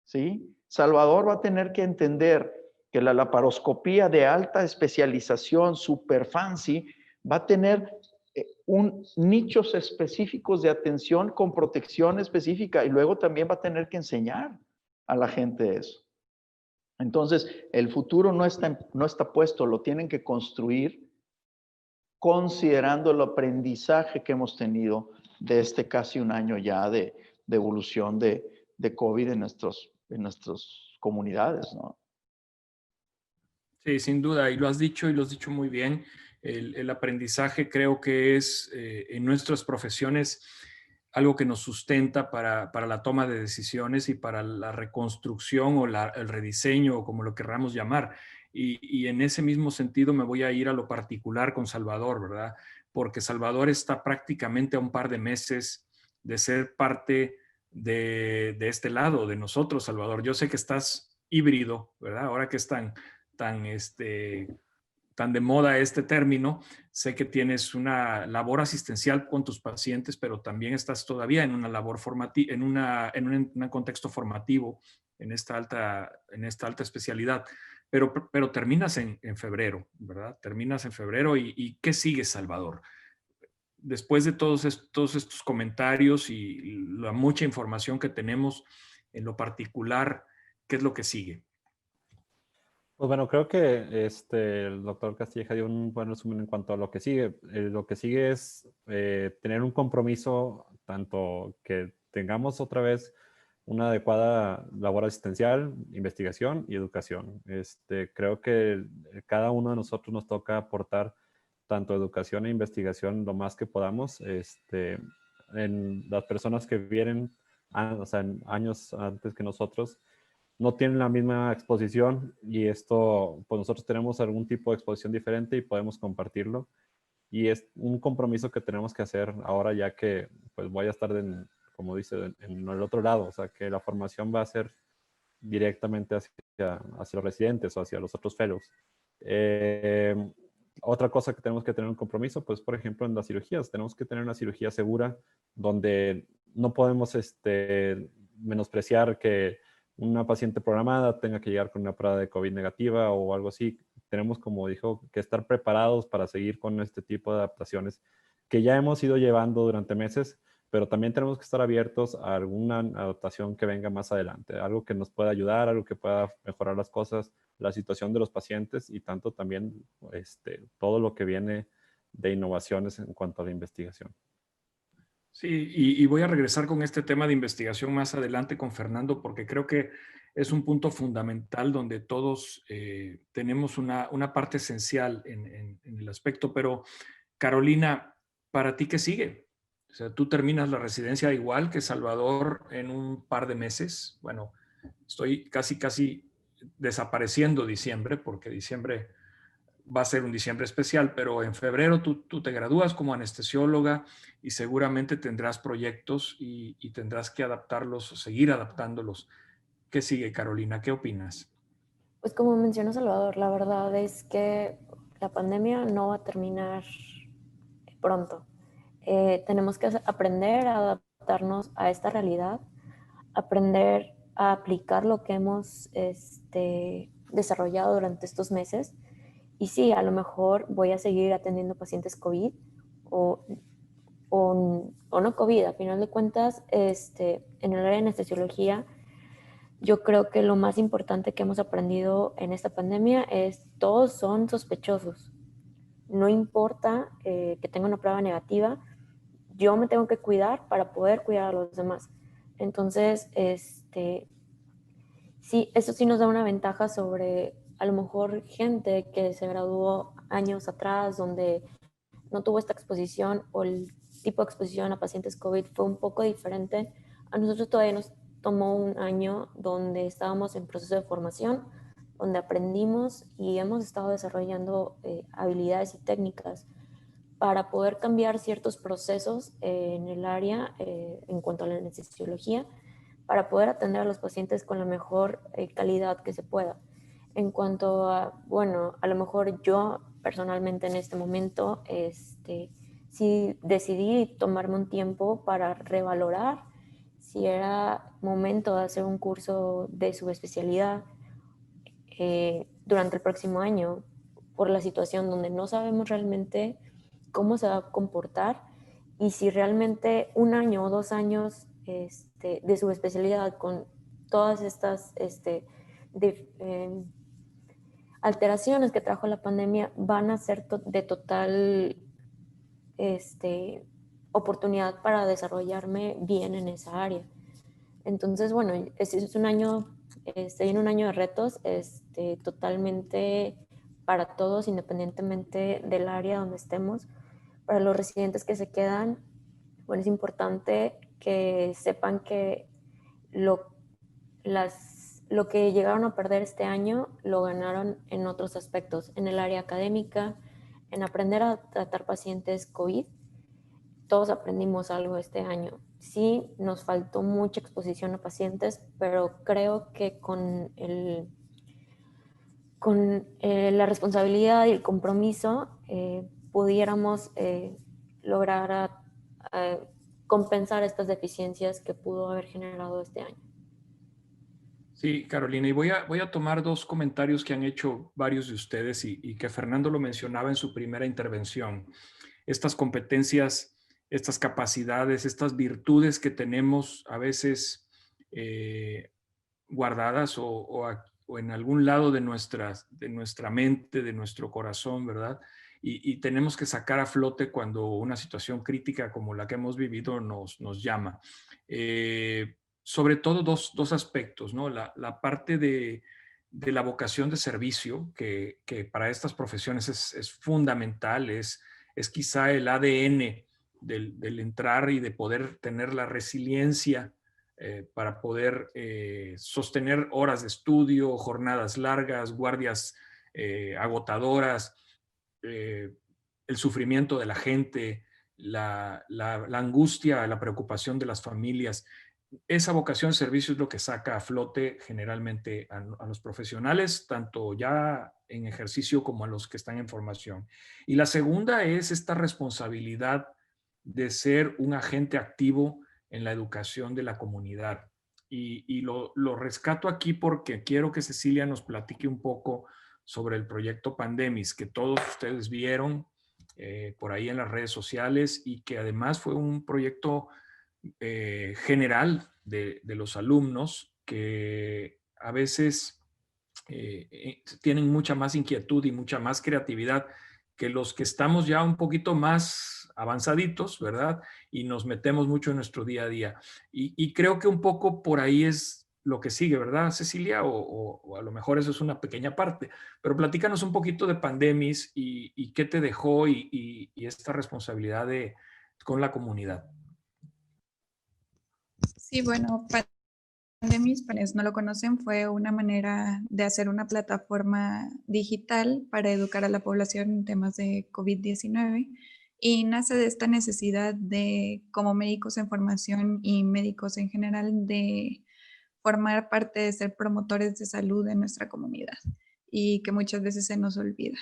¿Sí? Salvador va a tener que entender que la laparoscopía de alta especialización, super fancy, va a tener nichos específicos de atención con protección específica y luego también va a tener que enseñar a la gente eso. Entonces, el futuro no está puesto, lo tienen que construir considerando el aprendizaje que hemos tenido de casi un año ya de evolución de COVID en nuestras comunidades, ¿no? Sí, sin duda, y lo has dicho y lo has dicho muy bien. El aprendizaje creo que es en nuestras profesiones algo que nos sustenta para la toma de decisiones y para la reconstrucción o el rediseño o como lo querramos llamar. Y en ese mismo sentido me voy a ir a lo particular con Salvador, ¿verdad? Porque Salvador está prácticamente a un par de meses de ser parte de este lado, de nosotros, Salvador. Yo sé que estás híbrido, ¿verdad? Ahora que están tan, tan de moda este término, sé que tienes una labor asistencial con tus pacientes, pero también estás todavía en una labor formativa, en un contexto formativo, en esta alta especialidad. Pero terminas en febrero, ¿verdad? Terminas en febrero y ¿qué sigue, Salvador? Después de todos estos comentarios y la mucha información que tenemos en lo particular, ¿qué es lo que sigue? Pues bueno, creo que el doctor Castilleja dio un buen resumen en cuanto a lo que sigue. Lo que sigue es tener un compromiso, tanto que tengamos otra vez una adecuada labor asistencial, investigación y educación. Creo que cada uno de nosotros nos toca aportar tanto educación e investigación lo más que podamos. En las personas que vienen, o sea, en años antes que nosotros, no tienen la misma exposición y esto, pues nosotros tenemos algún tipo de exposición diferente y podemos compartirlo. Y es un compromiso que tenemos que hacer ahora ya que pues voy a estar, como dice, en el otro lado, o sea que la formación va a ser directamente hacia los residentes o hacia los otros fellows. Eh, Otra cosa que tenemos que tener un compromiso, pues por ejemplo en las cirugías, tenemos que tener una cirugía segura donde no podemos menospreciar que una paciente programada tenga que llegar con una prueba de COVID negativa o algo así. Tenemos, como dijo, que estar preparados para seguir con este tipo de adaptaciones que ya hemos ido llevando durante meses, pero también tenemos que estar abiertos a alguna adaptación que venga más adelante, algo que nos pueda ayudar, algo que pueda mejorar las cosas, la situación de los pacientes y tanto también todo lo que viene de innovaciones en cuanto a la investigación. Sí, y voy a regresar con este tema de investigación más adelante con Fernando, porque creo que es un punto fundamental donde todos tenemos una parte esencial en el aspecto. Pero, Carolina, ¿para ti qué sigue? O sea, tú terminas la residencia igual que Salvador en un par de meses. Bueno, estoy casi desapareciendo diciembre, porque diciembre va a ser un diciembre especial, pero en febrero tú te gradúas como anestesióloga y seguramente tendrás proyectos y tendrás que adaptarlos o seguir adaptándolos. ¿Qué sigue, Carolina? ¿Qué opinas? Pues como mencionó Salvador, la verdad es que la pandemia no va a terminar pronto. Tenemos que aprender a adaptarnos a esta realidad, aprender a aplicar lo que hemos desarrollado durante estos meses. Y sí, a lo mejor voy a seguir atendiendo pacientes COVID o, o no COVID. A final de cuentas, en el área de anestesiología, yo creo que lo más importante que hemos aprendido en esta pandemia es todos son sospechosos. No importa que tenga una prueba negativa, yo me tengo que cuidar para poder cuidar a los demás. Entonces, sí, eso sí nos da una ventaja sobre a lo mejor gente que se graduó años atrás, donde no tuvo esta exposición o el tipo de exposición a pacientes COVID fue un poco diferente. A nosotros todavía nos tomó un año donde estábamos en proceso de formación, donde aprendimos y hemos estado desarrollando habilidades y técnicas para poder cambiar ciertos procesos en el área en cuanto a la anestesiología, para poder atender a los pacientes con la mejor calidad que se pueda. En cuanto a, bueno, a lo mejor yo personalmente en este momento, sí decidí tomarme un tiempo para revalorar si era momento de hacer un curso de subespecialidad durante el próximo año, por la situación donde no sabemos realmente cómo se va a comportar y si realmente un año o 2 años de subespecialidad con todas estas alteraciones que trajo la pandemia van a ser de total oportunidad para desarrollarme bien en esa área. Entonces, bueno, es un año, en un año de retos, totalmente para todos, independientemente del área donde estemos. Para los residentes que se quedan, bueno, es importante que sepan que lo que llegaron a perder este año lo ganaron en otros aspectos, en el área académica, en aprender a tratar pacientes COVID. Todos aprendimos algo este año. Sí, nos faltó mucha exposición a pacientes, pero creo que con la responsabilidad y el compromiso pudiéramos lograr compensar estas deficiencias que pudo haber generado este año. Sí, Carolina, y voy a tomar dos comentarios que han hecho varios de ustedes y que Fernando lo mencionaba en su primera intervención. Estas competencias, estas capacidades, estas virtudes que tenemos a veces guardadas o en algún lado de nuestra mente, de nuestro corazón, ¿verdad? Y tenemos que sacar a flote cuando una situación crítica como la que hemos vivido nos llama. Sobre todo dos aspectos, ¿no? La parte de la vocación de servicio, que para estas profesiones es fundamental, es quizá el ADN del entrar y de poder tener la resiliencia para poder sostener horas de estudio, jornadas largas, guardias agotadoras, el sufrimiento de la gente, la angustia, la preocupación de las familias. Esa vocación de servicio es lo que saca a flote generalmente a los profesionales, tanto ya en ejercicio como a los que están en formación. Y la segunda es esta responsabilidad de ser un agente activo en la educación de la comunidad. Y lo rescato aquí porque quiero que Cecilia nos platique un poco sobre el proyecto Pandemis, que todos ustedes vieron por ahí en las redes sociales y que además fue un proyecto general de los alumnos que a veces tienen mucha más inquietud y mucha más creatividad que los que estamos ya un poquito más avanzaditos, ¿verdad? Y nos metemos mucho en nuestro día a día. Y creo que un poco por ahí es lo que sigue, ¿verdad, Cecilia? O a lo mejor eso es una pequeña parte. Pero platícanos un poquito de Pandemis y qué te dejó y esta responsabilidad con la comunidad. Sí, bueno, Pandemis, para quienes no lo conocen, fue una manera de hacer una plataforma digital para educar a la población en temas de COVID-19 y nace de esta necesidad de, como médicos en formación y médicos en general, de formar parte de ser promotores de salud en nuestra comunidad y que muchas veces se nos olvida.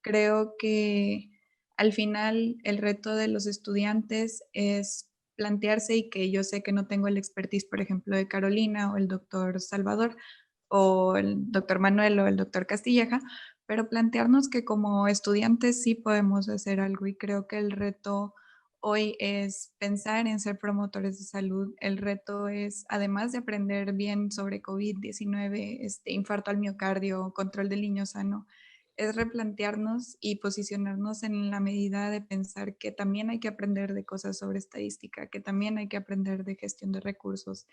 Creo que al final el reto de los estudiantes es plantearse, y que yo sé que no tengo el expertise, por ejemplo, de Carolina o el doctor Salvador o el doctor Manuel o el doctor Castilleja, pero plantearnos que como estudiantes sí podemos hacer algo, y creo que el reto hoy es pensar en ser promotores de salud. El reto es, además de aprender bien sobre COVID-19, infarto al miocardio, control del niño sano, es replantearnos y posicionarnos en la medida de pensar que también hay que aprender de cosas sobre estadística, que también hay que aprender de gestión de recursos,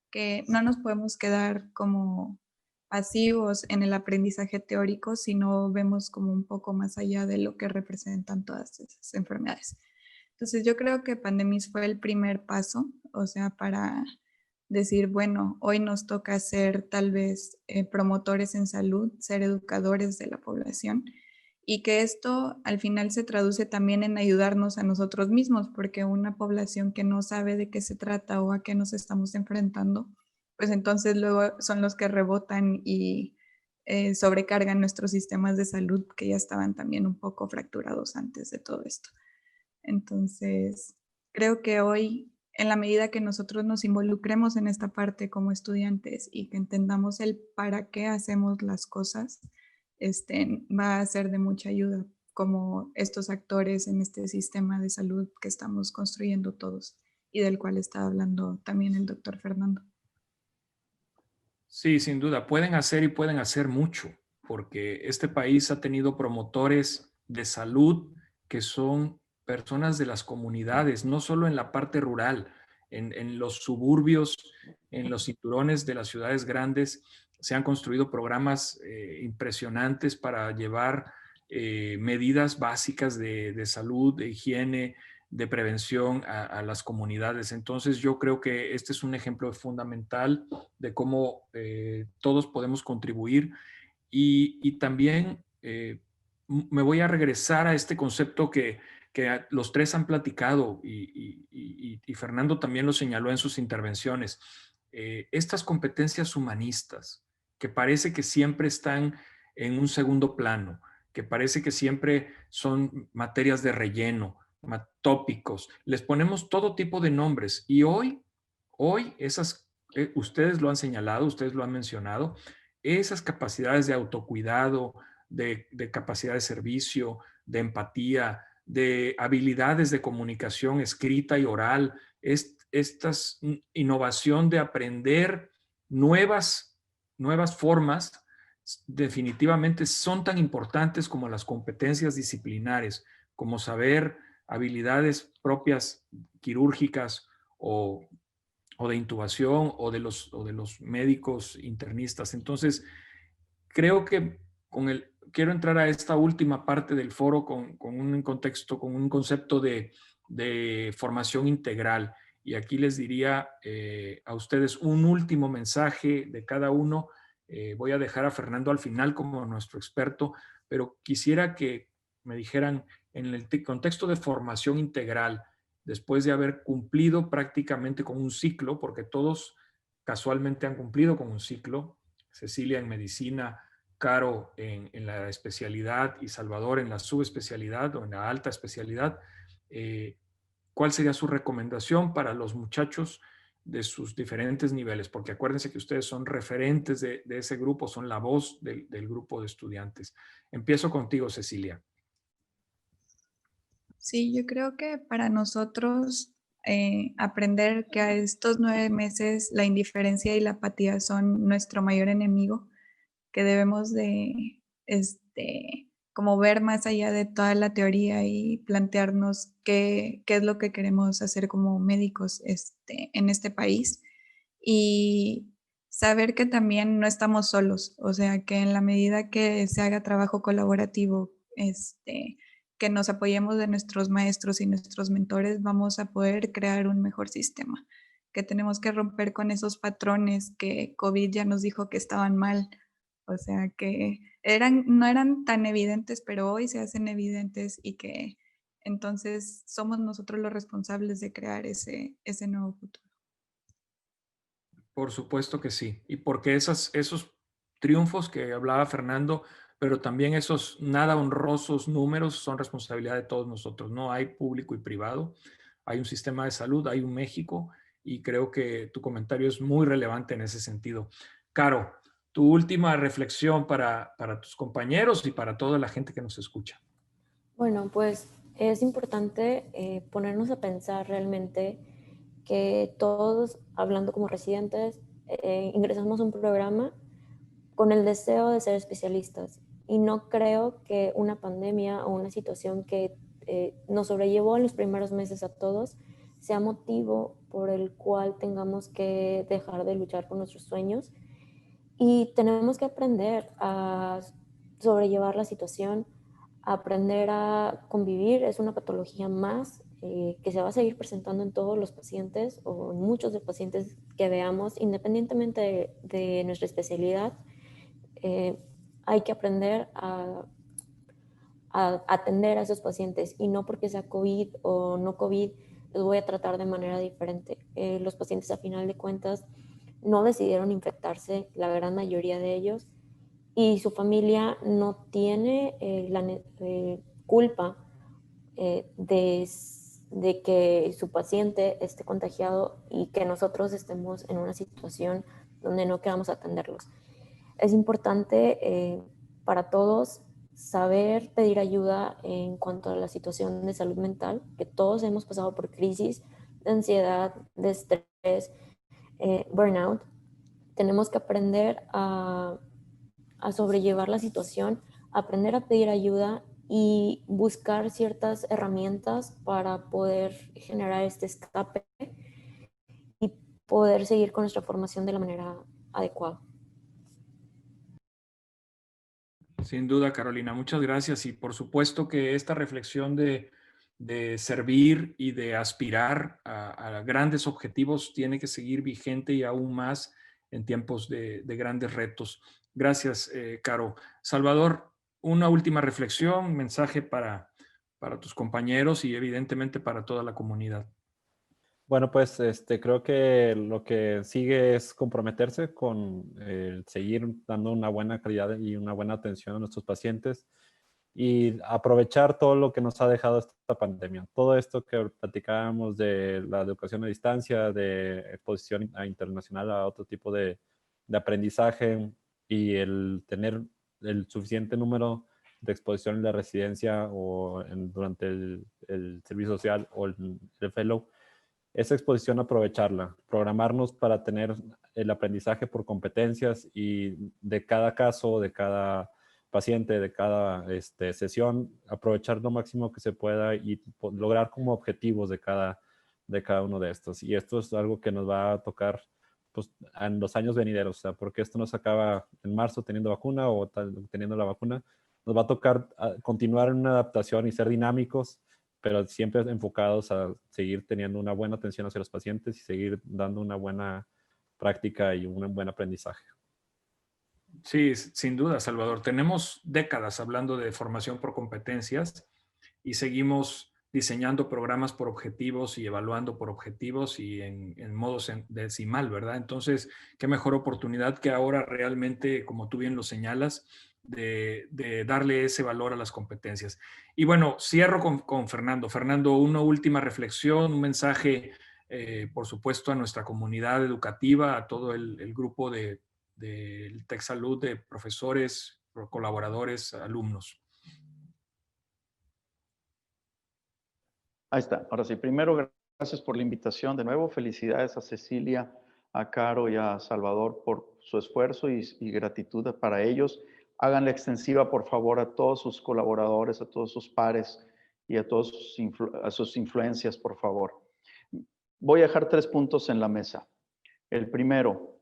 que no nos podemos quedar como pasivos en el aprendizaje teórico, sino vemos como un poco más allá de lo que representan todas esas enfermedades. Entonces yo creo que Pandemis fue el primer paso, o sea, para decir, bueno, hoy nos toca ser tal vez promotores en salud, ser educadores de la población, y que esto al final se traduce también en ayudarnos a nosotros mismos, porque una población que no sabe de qué se trata o a qué nos estamos enfrentando, pues entonces luego son los que rebotan y sobrecargan nuestros sistemas de salud que ya estaban también un poco fracturados antes de todo esto. Entonces, creo que hoy, en la medida que nosotros nos involucremos en esta parte como estudiantes y que entendamos el para qué hacemos las cosas, va a ser de mucha ayuda como estos actores en este sistema de salud que estamos construyendo todos y del cual está hablando también el doctor Fernando. Sí, sin duda, pueden hacer y pueden hacer mucho, porque este país ha tenido promotores de salud que son personas de las comunidades, no solo en la parte rural, en los suburbios, en los cinturones de las ciudades grandes, se han construido programas impresionantes para llevar medidas básicas de salud, de higiene, de prevención a las comunidades. Entonces yo creo que este es un ejemplo fundamental de cómo todos podemos contribuir y también me voy a regresar a este concepto que los tres han platicado y Fernando también lo señaló en sus intervenciones. Estas competencias humanistas que parece que siempre están en un segundo plano, que parece que siempre son materias de relleno, tópicos, les ponemos todo tipo de nombres y hoy esas, ustedes lo han señalado, ustedes lo han mencionado, esas capacidades de autocuidado, de capacidad de servicio, de empatía, de habilidades de comunicación escrita y oral, esta innovación de aprender nuevas formas, definitivamente son tan importantes como las competencias disciplinares, como saber habilidades propias quirúrgicas o de intubación o de los médicos internistas. Entonces, creo que quiero entrar a esta última parte del foro con un contexto, con un concepto de formación integral. Y aquí les diría a ustedes un último mensaje de cada uno. Voy a dejar a Fernando al final como nuestro experto, pero quisiera que me dijeran en el contexto de formación integral, después de haber cumplido prácticamente con un ciclo, porque todos casualmente han cumplido con un ciclo, Cecilia en medicina, Caro en la especialidad y Salvador en la subespecialidad o en la alta especialidad, ¿cuál sería su recomendación para los muchachos de sus diferentes niveles? Porque acuérdense que ustedes son referentes de ese grupo, son la voz del grupo de estudiantes. Empiezo contigo, Cecilia. Sí, yo creo que para nosotros aprender que a estos 9 meses la indiferencia y la apatía son nuestro mayor enemigo, que debemos de como ver más allá de toda la teoría y plantearnos qué es lo que queremos hacer como médicos en este país y saber que también no estamos solos, o sea, que en la medida que se haga trabajo colaborativo, que nos apoyemos de nuestros maestros y nuestros mentores, vamos a poder crear un mejor sistema, que tenemos que romper con esos patrones que COVID ya nos dijo que estaban mal, o sea, que no eran tan evidentes, pero hoy se hacen evidentes y que entonces somos nosotros los responsables de crear ese nuevo futuro. Por supuesto que sí. Y porque esos triunfos que hablaba Fernando, pero también esos nada honrosos números son responsabilidad de todos nosotros. No hay público y privado, hay un sistema de salud, hay un México y creo que tu comentario es muy relevante en ese sentido. Caro, tu última reflexión para tus compañeros y para toda la gente que nos escucha. Bueno, pues es importante ponernos a pensar realmente que todos, hablando como residentes, ingresamos a un programa con el deseo de ser especialistas. Y no creo que una pandemia o una situación que nos sobrellevó en los primeros meses a todos sea motivo por el cual tengamos que dejar de luchar por nuestros sueños. Y tenemos que aprender a sobrellevar la situación, a aprender a convivir. Es una patología más que se va a seguir presentando en todos los pacientes o en muchos de los pacientes que veamos, independientemente de nuestra especialidad. Hay que aprender a atender a esos pacientes y no porque sea COVID o no COVID los voy a tratar de manera diferente. Los pacientes a final de cuentas no decidieron infectarse, la gran mayoría de ellos, y su familia no tiene la culpa de que su paciente esté contagiado y que nosotros estemos en una situación donde no queramos atenderlos. Es importante para todos saber pedir ayuda en cuanto a la situación de salud mental, que todos hemos pasado por crisis de ansiedad, de estrés, burnout. Tenemos que aprender a sobrellevar la situación, aprender a pedir ayuda y buscar ciertas herramientas para poder generar este escape y poder seguir con nuestra formación de la manera adecuada. Sin duda, Carolina, muchas gracias. Y por supuesto que esta reflexión de servir y de aspirar a grandes objetivos tiene que seguir vigente y aún más en tiempos de grandes retos. Gracias, Caro. Salvador, una última reflexión, mensaje para tus compañeros y evidentemente para toda la comunidad. Bueno, pues creo que lo que sigue es comprometerse con seguir dando una buena calidad y una buena atención a nuestros pacientes y aprovechar todo lo que nos ha dejado esta pandemia. Todo esto que platicábamos de la educación a distancia, de exposición internacional a otro tipo de aprendizaje y el tener el suficiente número de exposición en la residencia o durante el servicio social o el fellow, esa exposición aprovecharla, programarnos para tener el aprendizaje por competencias y de cada caso, de cada paciente, de cada sesión, aprovechar lo máximo que se pueda y lograr como objetivos de cada uno de estos. Y esto es algo que nos va a tocar pues, en los años venideros, o sea, porque esto no se acaba en marzo teniendo vacuna o teniendo la vacuna. Nos va a tocar continuar en una adaptación y ser dinámicos, pero siempre enfocados a seguir teniendo una buena atención hacia los pacientes y seguir dando una buena práctica y un buen aprendizaje. Sí, sin duda, Salvador. Tenemos décadas hablando de formación por competencias y seguimos diseñando programas por objetivos y evaluando por objetivos y en modos decimal, ¿verdad? Entonces, qué mejor oportunidad que ahora realmente, como tú bien lo señalas, de darle ese valor a las competencias. Y bueno, cierro con Fernando. Fernando, una última reflexión, un mensaje, por supuesto, a nuestra comunidad educativa, a todo el grupo del TecSalud, de profesores, colaboradores, alumnos. Ahí está. Ahora sí, primero, gracias por la invitación de nuevo. Felicidades a Cecilia, a Caro y a Salvador por su esfuerzo y gratitud para ellos. Háganla extensiva, por favor, a todos sus colaboradores, a todos sus pares y a todos sus influencias, por favor. Voy a dejar 3 puntos en la mesa. El primero,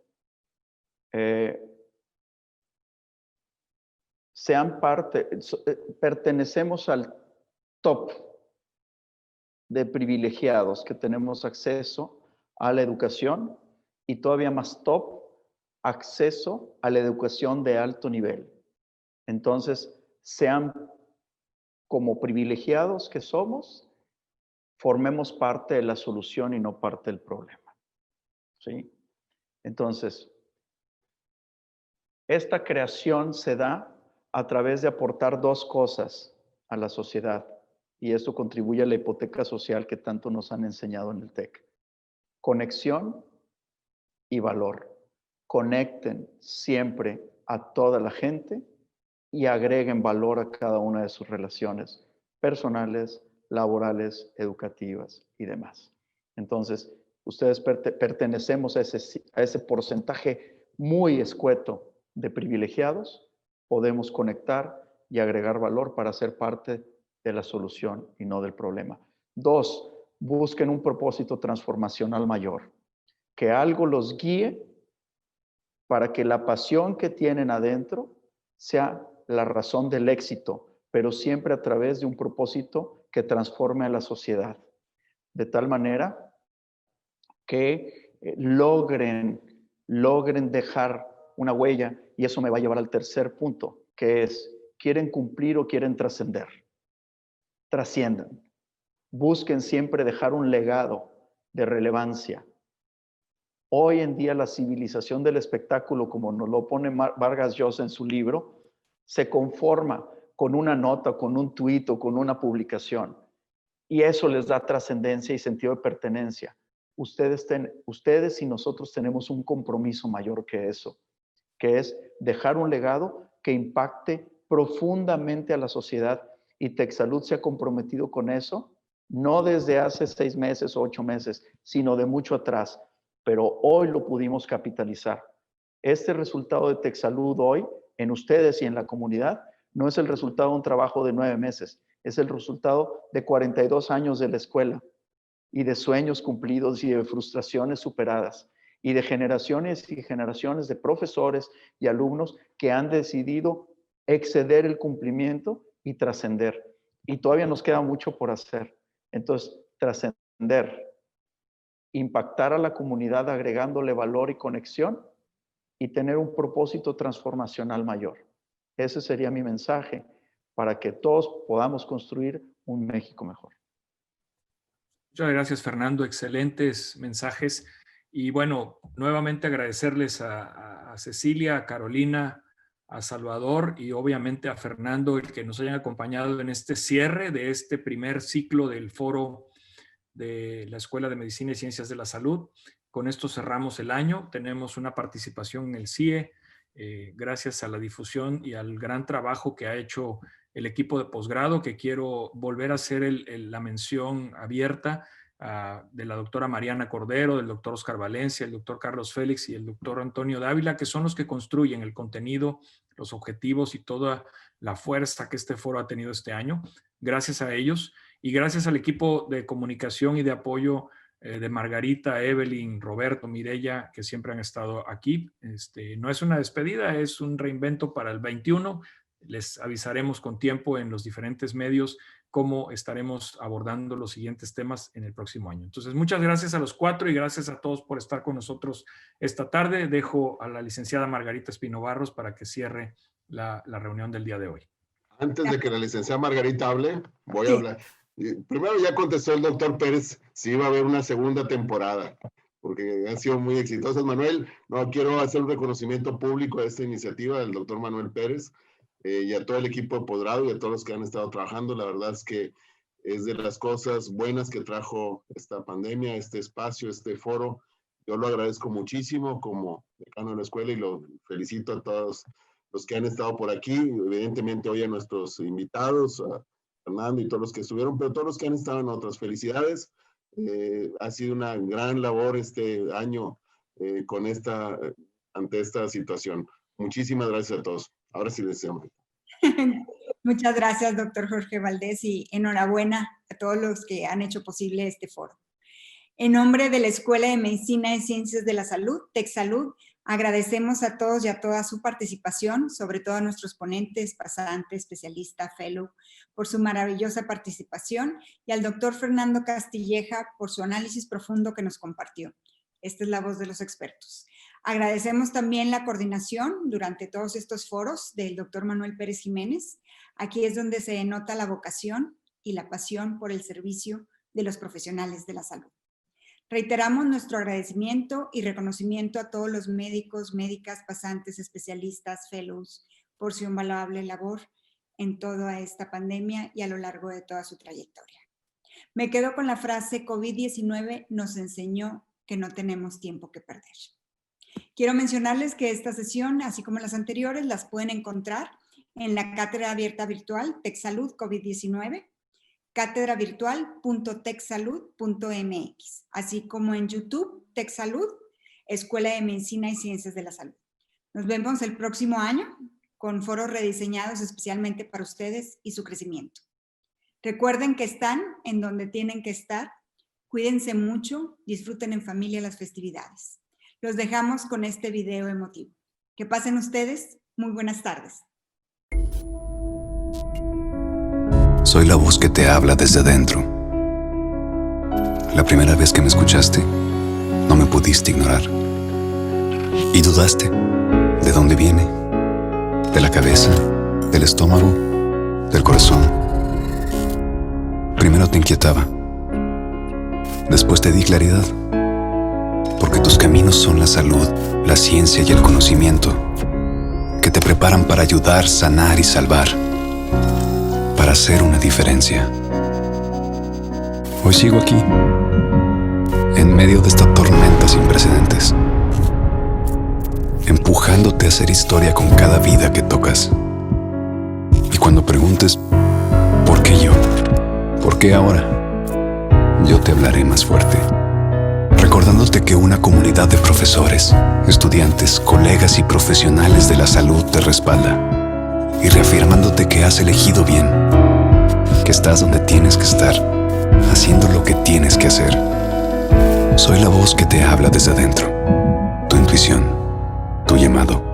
pertenecemos al top de privilegiados que tenemos acceso a la educación y todavía más top, acceso a la educación de alto nivel. Entonces, sean como privilegiados que somos, formemos parte de la solución y no parte del problema. ¿Sí? Entonces, esta creación se da a través de aportar 2 cosas a la sociedad. Y esto contribuye a la hipoteca social que tanto nos han enseñado en el TEC. Conexión y valor. Conecten siempre a toda la gente y agreguen valor a cada una de sus relaciones personales, laborales, educativas y demás. Entonces, ustedes pertenecemos a ese porcentaje muy escueto de privilegiados. Podemos conectar y agregar valor para ser parte de la solución y no del problema. 2, busquen un propósito transformacional mayor. Que algo los guíe para que la pasión que tienen adentro sea la razón del éxito, pero siempre a través de un propósito que transforme a la sociedad. De tal manera que logren dejar una huella, y eso me va a llevar al tercer punto, que es, ¿quieren cumplir o quieren trascender? Trasciendan. Busquen siempre dejar un legado de relevancia. Hoy en día la civilización del espectáculo, como nos lo pone Vargas Llosa en su libro, se conforma con una nota, con un tuit o con una publicación. Y eso les da trascendencia y sentido de pertenencia. Ustedes y nosotros tenemos un compromiso mayor que eso, que es dejar un legado que impacte profundamente a la sociedad. Y TecSalud se ha comprometido con eso, no desde hace 6 meses o 8 meses, sino de mucho atrás. Pero hoy lo pudimos capitalizar. Este resultado de TecSalud hoy, en ustedes y en la comunidad, no es el resultado de un trabajo de 9 meses, es el resultado de 42 años de la escuela y de sueños cumplidos y de frustraciones superadas y de generaciones y generaciones de profesores y alumnos que han decidido exceder el cumplimiento y trascender. Y todavía nos queda mucho por hacer. Entonces, trascender, impactar a la comunidad agregándole valor y conexión y tener un propósito transformacional mayor. Ese sería mi mensaje para que todos podamos construir un México mejor. Muchas gracias, Fernando. Excelentes mensajes. Y bueno, nuevamente agradecerles a Cecilia, a Carolina, a Salvador y obviamente a Fernando el que nos hayan acompañado en este cierre de este primer ciclo del foro de la Escuela de Medicina y Ciencias de la Salud. Con esto cerramos el año. Tenemos una participación en el CIE, gracias a la difusión y al gran trabajo que ha hecho el equipo de posgrado, que quiero volver a hacer la mención abierta de la doctora Mariana Cordero, del doctor Oscar Valencia, el doctor Carlos Félix y el doctor Antonio Dávila, que son los que construyen el contenido, los objetivos y toda la fuerza que este foro ha tenido este año. Gracias a ellos y gracias al equipo de comunicación y de apoyo de Margarita, Evelyn, Roberto, Mireya, que siempre han estado aquí. No es una despedida, es un reinvento para el 21. Les avisaremos con tiempo en los diferentes medios cómo estaremos abordando los siguientes temas en el próximo año. Entonces, muchas gracias a los cuatro y gracias a todos por estar con nosotros esta tarde. Dejo a la licenciada Margarita Espino Barros para que cierre la reunión del día de hoy. Antes de que la licenciada Margarita hable, voy a hablar. Primero ya contestó el doctor Pérez si iba a haber una segunda temporada, porque han sido muy exitosas. Manuel, no quiero hacer un reconocimiento público a esta iniciativa del doctor Manuel Pérez y a todo el equipo de posgrado y a todos los que han estado trabajando. La verdad es que es de las cosas buenas que trajo esta pandemia, este espacio, este foro. Yo lo agradezco muchísimo como decano de la escuela y lo felicito a todos los que han estado por aquí. Evidentemente hoy a nuestros invitados, a Fernando y todos los que estuvieron, pero todos los que han estado en otras. Felicidades. Ha sido una gran labor este año ante esta situación. Muchísimas gracias a todos. Ahora sí les llamo. Muchas gracias, doctor Jorge Valdés, y enhorabuena a todos los que han hecho posible este foro. En nombre de la Escuela de Medicina y Ciencias de la Salud, TecSalud, agradecemos a todos y a todas su participación, sobre todo a nuestros ponentes, pasante, especialista, fellow, por su maravillosa participación, y al doctor Fernando Castilleja por su análisis profundo que nos compartió. Esta es la voz de los expertos. Agradecemos también la coordinación durante todos estos foros del doctor Manuel Pérez Jiménez. Aquí es donde se denota la vocación y la pasión por el servicio de los profesionales de la salud. Reiteramos nuestro agradecimiento y reconocimiento a todos los médicos, médicas, pasantes, especialistas, fellows, por su invaluable labor en toda esta pandemia y a lo largo de toda su trayectoria. Me quedo con la frase: COVID-19 nos enseñó que no tenemos tiempo que perder. Quiero mencionarles que esta sesión, así como las anteriores, las pueden encontrar en la Cátedra Abierta Virtual TecSalud COVID-19, catedravirtual.tecsalud.mx, así como en YouTube, TecSalud, Escuela de Medicina y Ciencias de la Salud. Nos vemos el próximo año con foros rediseñados especialmente para ustedes y su crecimiento. Recuerden que están en donde tienen que estar, cuídense mucho, disfruten en familia las festividades. Los dejamos con este video emotivo. Que pasen ustedes muy buenas tardes. Soy la voz que te habla desde dentro. La primera vez que me escuchaste, no me pudiste ignorar. Y dudaste. ¿De dónde viene? ¿De la cabeza? ¿Del estómago? ¿Del corazón? Primero te inquietaba. Después te di claridad. Porque tus caminos son la salud, la ciencia y el conocimiento, que te preparan para ayudar, sanar y salvar, para hacer una diferencia. Hoy sigo aquí, en medio de esta tormenta sin precedentes, empujándote a hacer historia con cada vida que tocas. Y cuando preguntes, ¿por qué yo? ¿Por qué ahora? Yo te hablaré más fuerte, recordándote que una comunidad de profesores, estudiantes, colegas y profesionales de la salud te respalda, y reafirmándote que has elegido bien, que estás donde tienes que estar, haciendo lo que tienes que hacer. Soy la voz que te habla desde adentro, tu intuición, tu llamado.